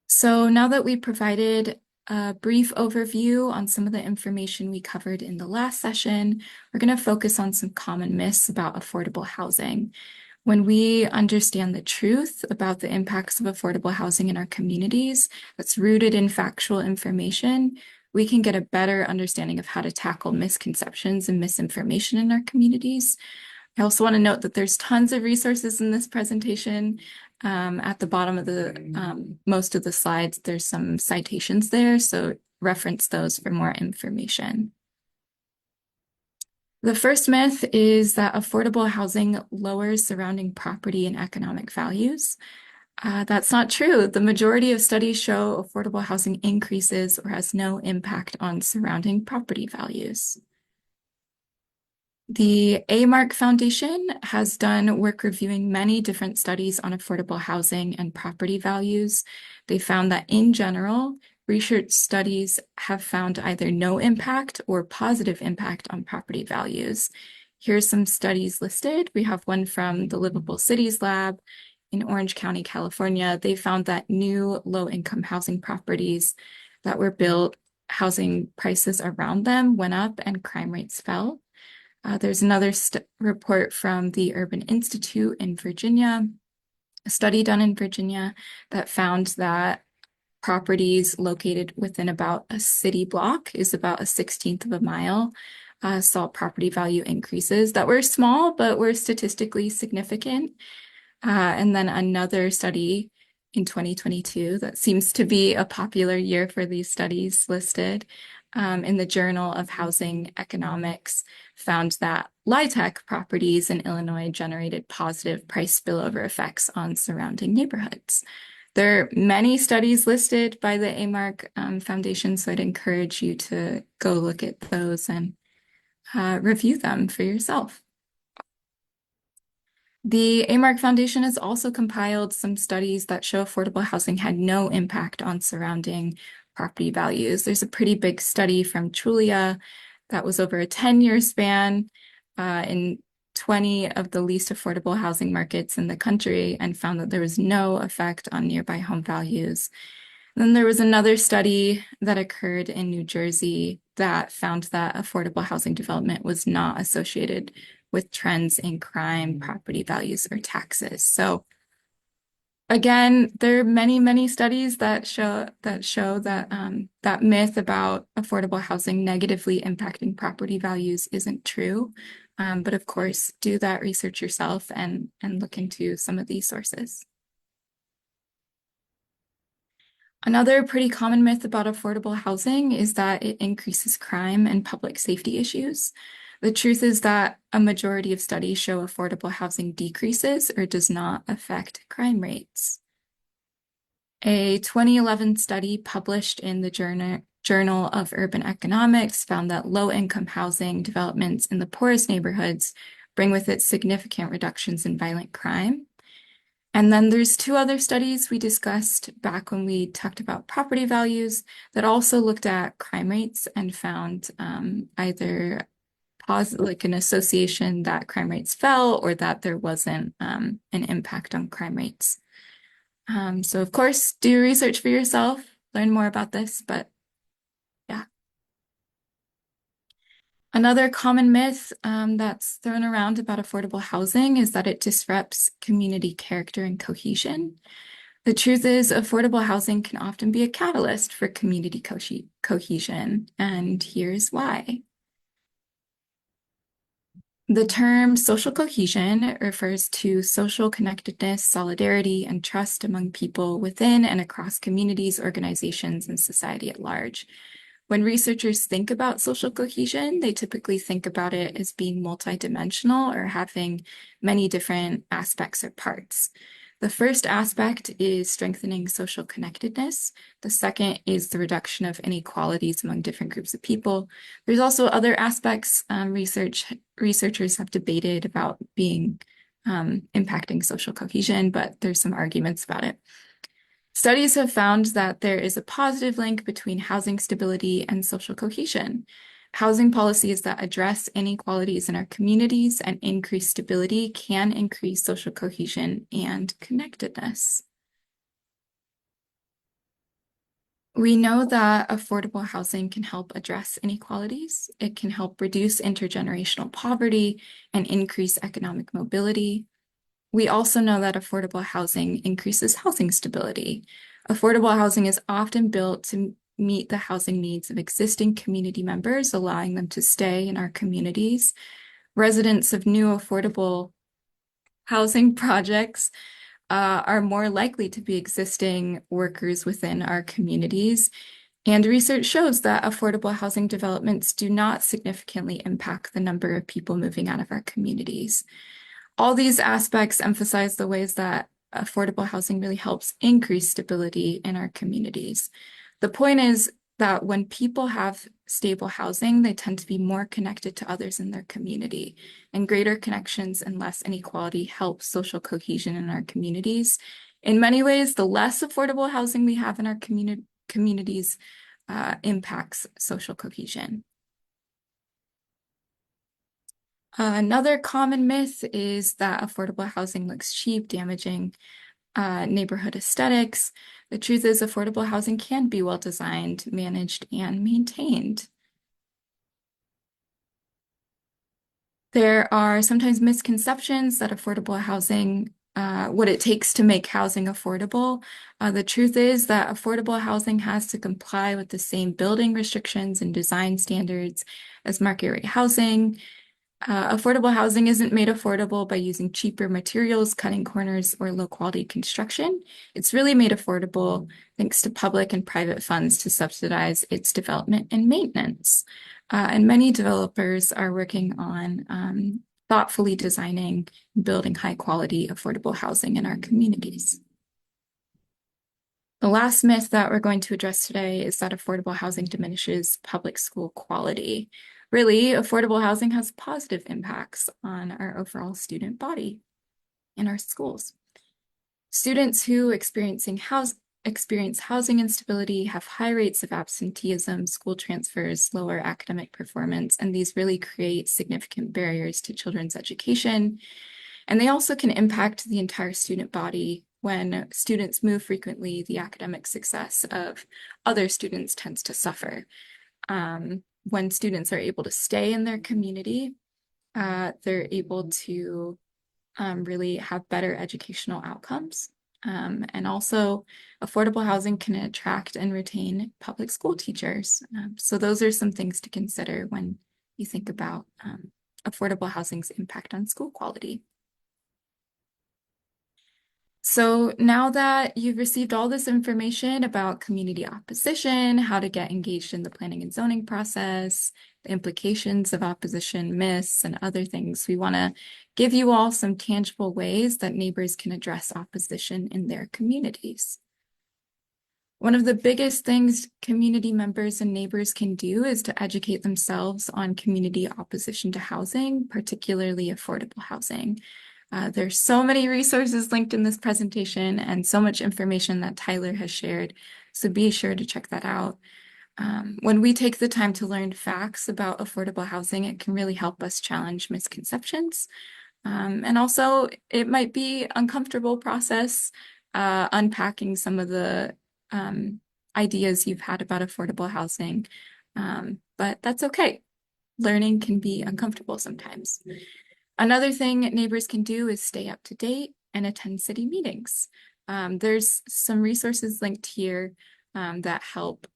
So now that we provided a brief overview on some of the information we covered in the last session, we're going to focus on some common myths about affordable housing. When we understand the truth about the impacts of affordable housing in our communities that's rooted in factual information, we can get a better understanding of how to tackle misconceptions and misinformation in our communities. I also want to note that there's tons of resources in this presentation. At the bottom of the most of the slides, there's some citations there, so reference those for more information. The first myth is that affordable housing lowers surrounding property and economic values. That's not true. The majority of studies show affordable housing increases or has no impact on surrounding property values. The A-Mark Foundation has done work reviewing many different studies on affordable housing and property values. They found that in general, research studies have found either no impact or positive impact on property values. Here's some studies listed. We have one from the Livable Cities Lab in Orange County, California. They found that new low-income housing properties that were built, housing prices around them went up and crime rates fell. There's another report from the Urban Institute in Virginia, a study done in Virginia that found that properties located within about a city block is about a 16th of a mile saw property value increases that were small but were statistically significant. And then another study in 2022 that seems to be a popular year for these studies listed in the Journal of Housing Economics found that LIHTC properties in Illinois generated positive price spillover effects on surrounding neighborhoods. There are many studies listed by the A-Mark Foundation, so I'd encourage you to go look at those and review them for yourself. The A-Mark Foundation has also compiled some studies that show affordable housing had no impact on surrounding property values. There's a pretty big study from Trulia that was over a 10-year span in 20 of the least affordable housing markets in the country and found that there was no effect on nearby home values. Then there was another study that occurred in New Jersey that found that affordable housing development was not associated with trends in crime, property values, or taxes. So again, there are many, many studies that show that that myth about affordable housing negatively impacting property values isn't true. But of course, do that research yourself and look into some of these sources. Another pretty common myth about affordable housing is that it increases crime and public safety issues. The truth is that a majority of studies show affordable housing decreases or does not affect crime rates. A 2011 study published in the Journal of Urban Economics found that low-income housing developments in the poorest neighborhoods bring with it significant reductions in violent crime. And then there's two other studies we discussed back when we talked about property values that also looked at crime rates and found either like an association that crime rates fell or that there wasn't an impact on crime rates. So of course, do research for yourself, learn more about this, but yeah. Another common myth that's thrown around about affordable housing is that it disrupts community character and cohesion. The truth is, affordable housing can often be a catalyst for community cohesion, and here's why. The term social cohesion refers to social connectedness, solidarity, and trust among people within and across communities, organizations, and society at large. When researchers think about social cohesion, they typically think about it as being multidimensional or having many different aspects or parts. The first aspect is strengthening social connectedness. The second is the reduction of inequalities among different groups of people. There's also other aspects researchers have debated about being impacting social cohesion, but there's some arguments about it. Studies have found that there is a positive link between housing stability and social cohesion. Housing policies that address inequalities in our communities and increase stability can increase social cohesion and connectedness. We know that affordable housing can help address inequalities. It can help reduce intergenerational poverty and increase economic mobility. We also know that affordable housing increases housing stability. Affordable housing is often built to meet the housing needs of existing community members, allowing them to stay in our communities. Residents of new affordable housing projects are more likely to be existing workers within our communities. And research shows that affordable housing developments do not significantly impact the number of people moving out of our communities. All these aspects emphasize the ways that affordable housing really helps increase stability in our communities. The point is that when people have stable housing, they tend to be more connected to others in their community, and greater connections and less inequality help social cohesion in our communities. In many ways, the less affordable housing we have in our communities impacts social cohesion. Another common myth is that affordable housing looks cheap, damaging neighborhood aesthetics. The truth is, affordable housing can be well designed, managed, and maintained. There are sometimes misconceptions that affordable housing, what it takes to make housing affordable. The truth is that affordable housing has to comply with the same building restrictions and design standards as market rate housing. Affordable housing isn't made affordable by using cheaper materials, cutting corners, or low-quality construction. It's really made affordable thanks to public and private funds to subsidize its development and maintenance. And many developers are working on thoughtfully designing and building high-quality, affordable housing in our communities. The last myth that we're going to address today is that affordable housing diminishes public school quality. Really, affordable housing has positive impacts on our overall student body in our schools. Students who experience experience housing instability, have high rates of absenteeism, school transfers, lower academic performance, and these really create significant barriers to children's education. And they also can impact the entire student body. When students move frequently, the academic success of other students tends to suffer. When students are able to stay in their community, they're able to really have better educational outcomes. And also, affordable housing can attract and retain public school teachers. So those are some things to consider when you think about affordable housing's impact on school quality. So now that you've received all this information about community opposition, how to get engaged in the planning and zoning process, the implications of opposition, myths, and other things, we want to give you all some tangible ways that neighbors can address opposition in their communities. One of the biggest things community members and neighbors can do is to educate themselves on community opposition to housing, particularly affordable housing. There's so many resources linked in this presentation and so much information that Tyler has shared, so be sure to check that out. When we take the time to learn facts about affordable housing, it can really help us challenge misconceptions. And also, it might be an uncomfortable process unpacking some of the ideas you've had about affordable housing, but that's okay. Learning can be uncomfortable sometimes. Another thing neighbors can do is stay up to date and attend city meetings. There's some resources linked here that help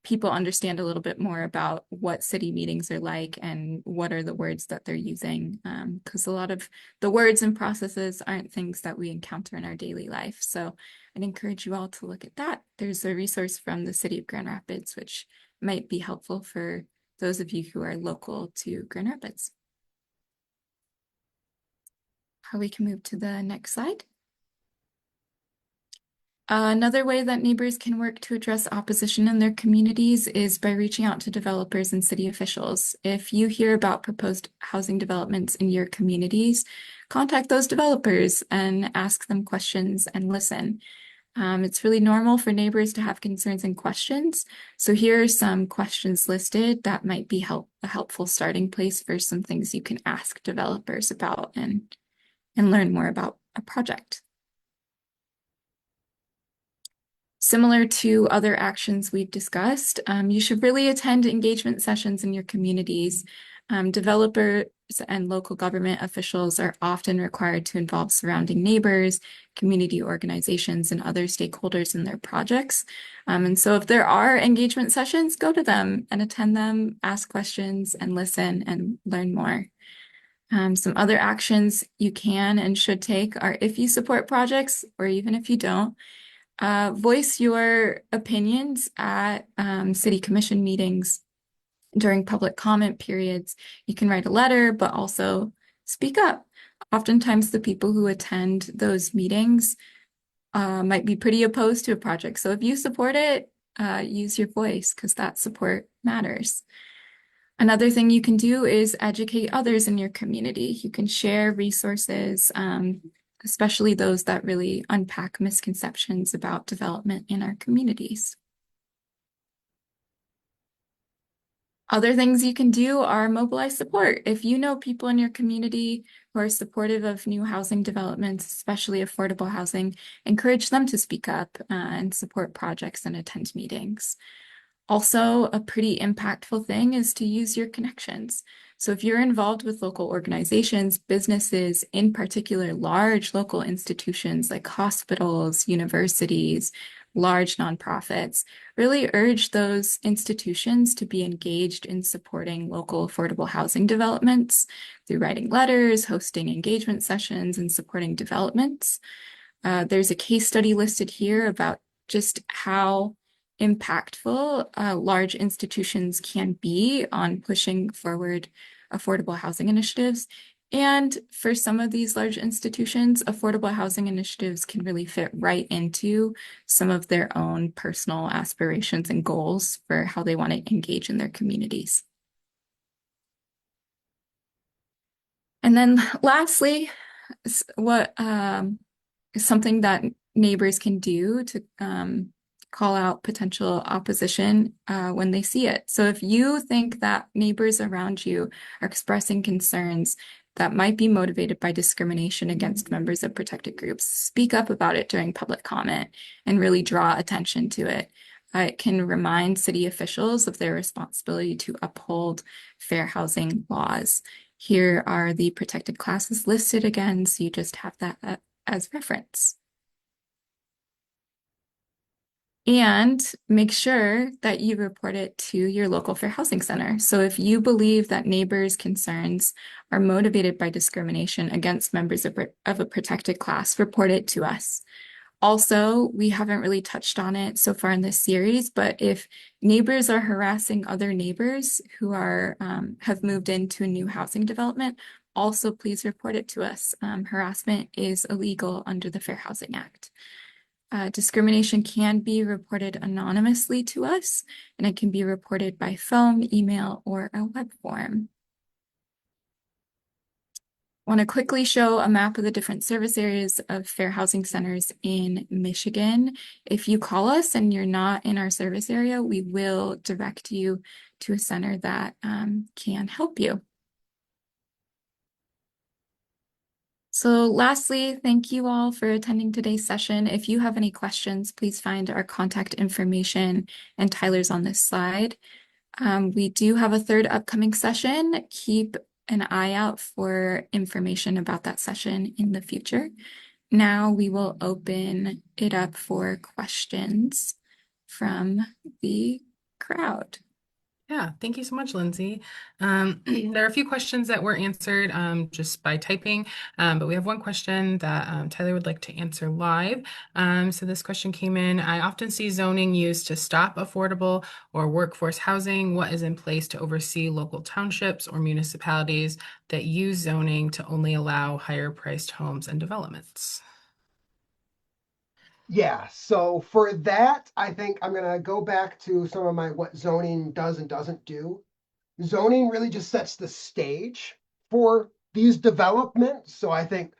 people understand a little bit more about what city meetings are like and what are the words that they're using, because a lot of the words and processes aren't things that we encounter in our daily life. So I'd encourage you all to look at that. There's a resource from the city of Grand Rapids, which might be helpful for those of you who are local to Grand Rapids. We can move to the next slide. Another way that neighbors can work to address opposition in their communities is by reaching out to developers and city officials. If you hear about proposed housing developments in your communities, contact those developers and ask them questions and listen. It's really normal for neighbors to have concerns and questions. So here are some questions listed that might be a helpful starting place for some things you can ask developers about and learn more about a project. Similar to other actions we've discussed, you should really attend engagement sessions in your communities. Developers and local government officials are often required to involve surrounding neighbors, community organizations, and other stakeholders in their projects. And so if there are engagement sessions, go to them and attend them, ask questions, and listen and learn more. Some other actions you can and should take are, if you support projects, or even if you don't, voice your opinions at city commission meetings during public comment periods. You can write a letter, but also speak up. Oftentimes the people who attend those meetings might be pretty opposed to a project. So if you support it, use your voice, because that support matters. Another thing you can do is educate others in your community. You can share resources, especially those that really unpack misconceptions about development in our communities. Other things you can do are mobilize support. If you know people in your community who are supportive of new housing developments, especially affordable housing, encourage them to speak up and support projects and attend meetings. Also, a pretty impactful thing is to use your connections. So if you're involved with local organizations, businesses, in particular, large local institutions like hospitals, universities, large nonprofits, really urge those institutions to be engaged in supporting local affordable housing developments through writing letters, hosting engagement sessions, and supporting developments. There's a case study listed here about just how impactful large institutions can be on pushing forward affordable housing initiatives. And for some of these large institutions, affordable housing initiatives can really fit right into some of their own personal aspirations and goals for how they want to engage in their communities. And then lastly, what is something that neighbors can do to call out potential opposition when they see it. So if you think that neighbors around you are expressing concerns that might be motivated by discrimination against members of protected groups, speak up about it during public comment and really draw attention to it. It can remind city officials of their responsibility to uphold fair housing laws. Here are the protected classes listed again, so you just have that as reference. And make sure that you report it to your local fair housing center. So if you believe that neighbors' concerns are motivated by discrimination against members of a protected class, report it to us. Also, we haven't really touched on it so far in this series, but if neighbors are harassing other neighbors who are have moved into a new housing development, also please report it to us. Harassment is illegal under the Fair Housing Act. Discrimination can be reported anonymously to us, and it can be reported by phone, email, or a web form. I want to quickly show a map of the different service areas of fair housing centers in Michigan. If you call us and you're not in our service area, we will direct you to a center that can help you. So lastly, thank you all for attending today's session. If you have any questions, please find our contact information and Tyler's on this slide. We do have a third upcoming session. Keep an eye out for information about that session in the future. Now we will open it up for questions from the crowd. Yeah, thank you so much, Lindsay. There are a few questions that were answered just by typing, but we have one question that Tyler would like to answer live. So this question came in. I often see zoning used to stop affordable or workforce housing. What is in place to oversee local townships or municipalities that use zoning to only allow higher priced homes and developments? Yeah, so for that, I think I'm going to go back to some of my what zoning does and doesn't do. Zoning really just sets the stage for these developments. So I think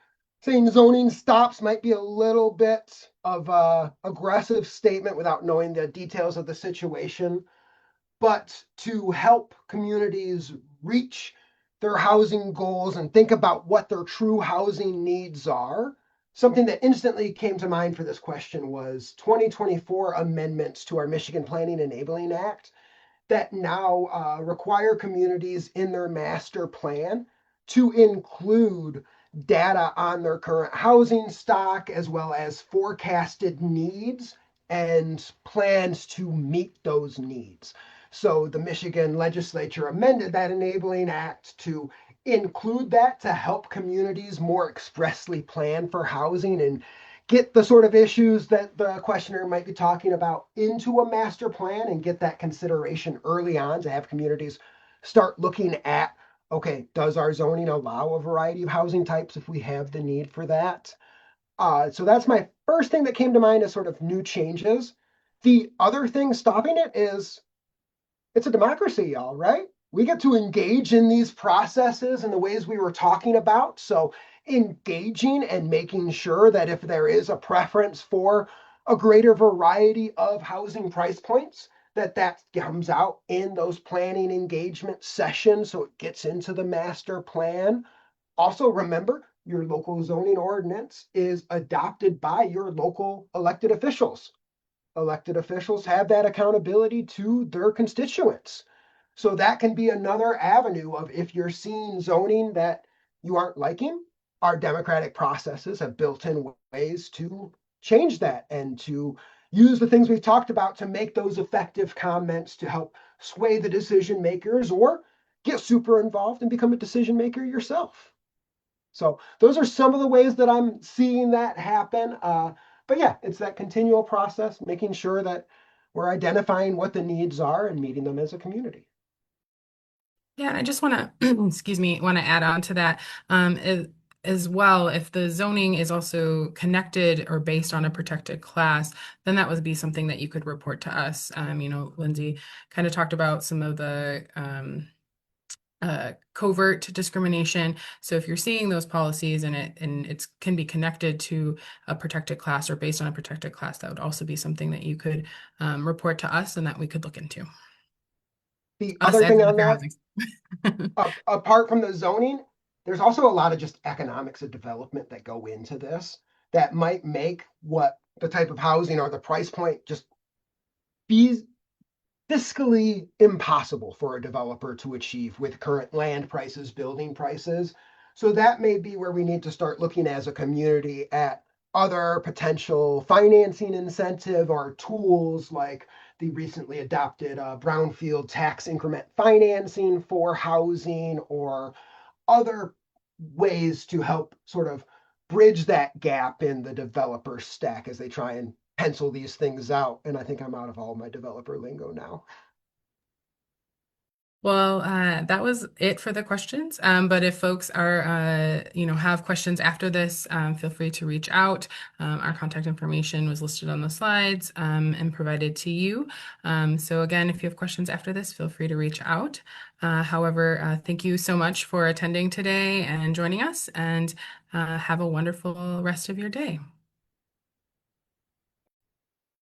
saying zoning stops might be a little bit of a aggressive statement without knowing the details of the situation. But to help communities reach their housing goals and think about what their true housing needs are, something that instantly came to mind for this question was 2024 amendments to our Michigan Planning Enabling Act that now require communities in their master plan to include data on their current housing stock as well as forecasted needs and plans to meet those needs. So the Michigan legislature amended that enabling act to include that to help communities more expressly plan for housing and get the sort of issues that the questioner might be talking about into a master plan and get that consideration early on to have communities start looking at, okay, does our zoning allow a variety of housing types if we have the need for that? So that's my first thing that came to mind as sort of new changes. The other thing stopping it is it's a democracy, y'all, right? We get to engage in these processes in the ways we were talking about. So engaging and making sure that if there is a preference for a greater variety of housing price points, that that comes out in those planning engagement sessions so it gets into the master plan. Also, remember, your local zoning ordinance is adopted by your local elected officials. Elected officials have that accountability to their constituents. So that can be another avenue of if you're seeing zoning that you aren't liking, our democratic processes have built in ways to change that and to use the things we've talked about to make those effective comments to help sway the decision makers or get super involved and become a decision maker yourself. So those are some of the ways that I'm seeing that happen. But yeah, it's that continual process, making sure that we're identifying what the needs are and meeting them as a community. Yeah, and I just want to, excuse me, want to add on to that as well. If the zoning is also connected or based on a protected class, then that would be something that you could report to us. Lindsay kind of talked about some of the covert discrimination. So if you're seeing those policies and it can be connected to a protected class or based on a protected class, that would also be something that you could report to us and that we could look into. The Us other as thing in the on fair that, housing. apart from the zoning, there's also a lot of just economics of development that go into this that might make what the type of housing or the price point just be fiscally impossible for a developer to achieve with current land prices, building prices. So that may be where we need to start looking as a community at other potential financing incentive or tools like the recently adopted brownfield tax increment financing for housing or other ways to help sort of bridge that gap in the developer stack as they try and pencil these things out. And I think I'm out of all my developer lingo now. Well, that was it for the questions. But if folks are, have questions after this, feel free to reach out. Our contact information was listed on the slides, and provided to you. So again, if you have questions after this, feel free to reach out. However, thank you so much for attending today and joining us, and have a wonderful rest of your day.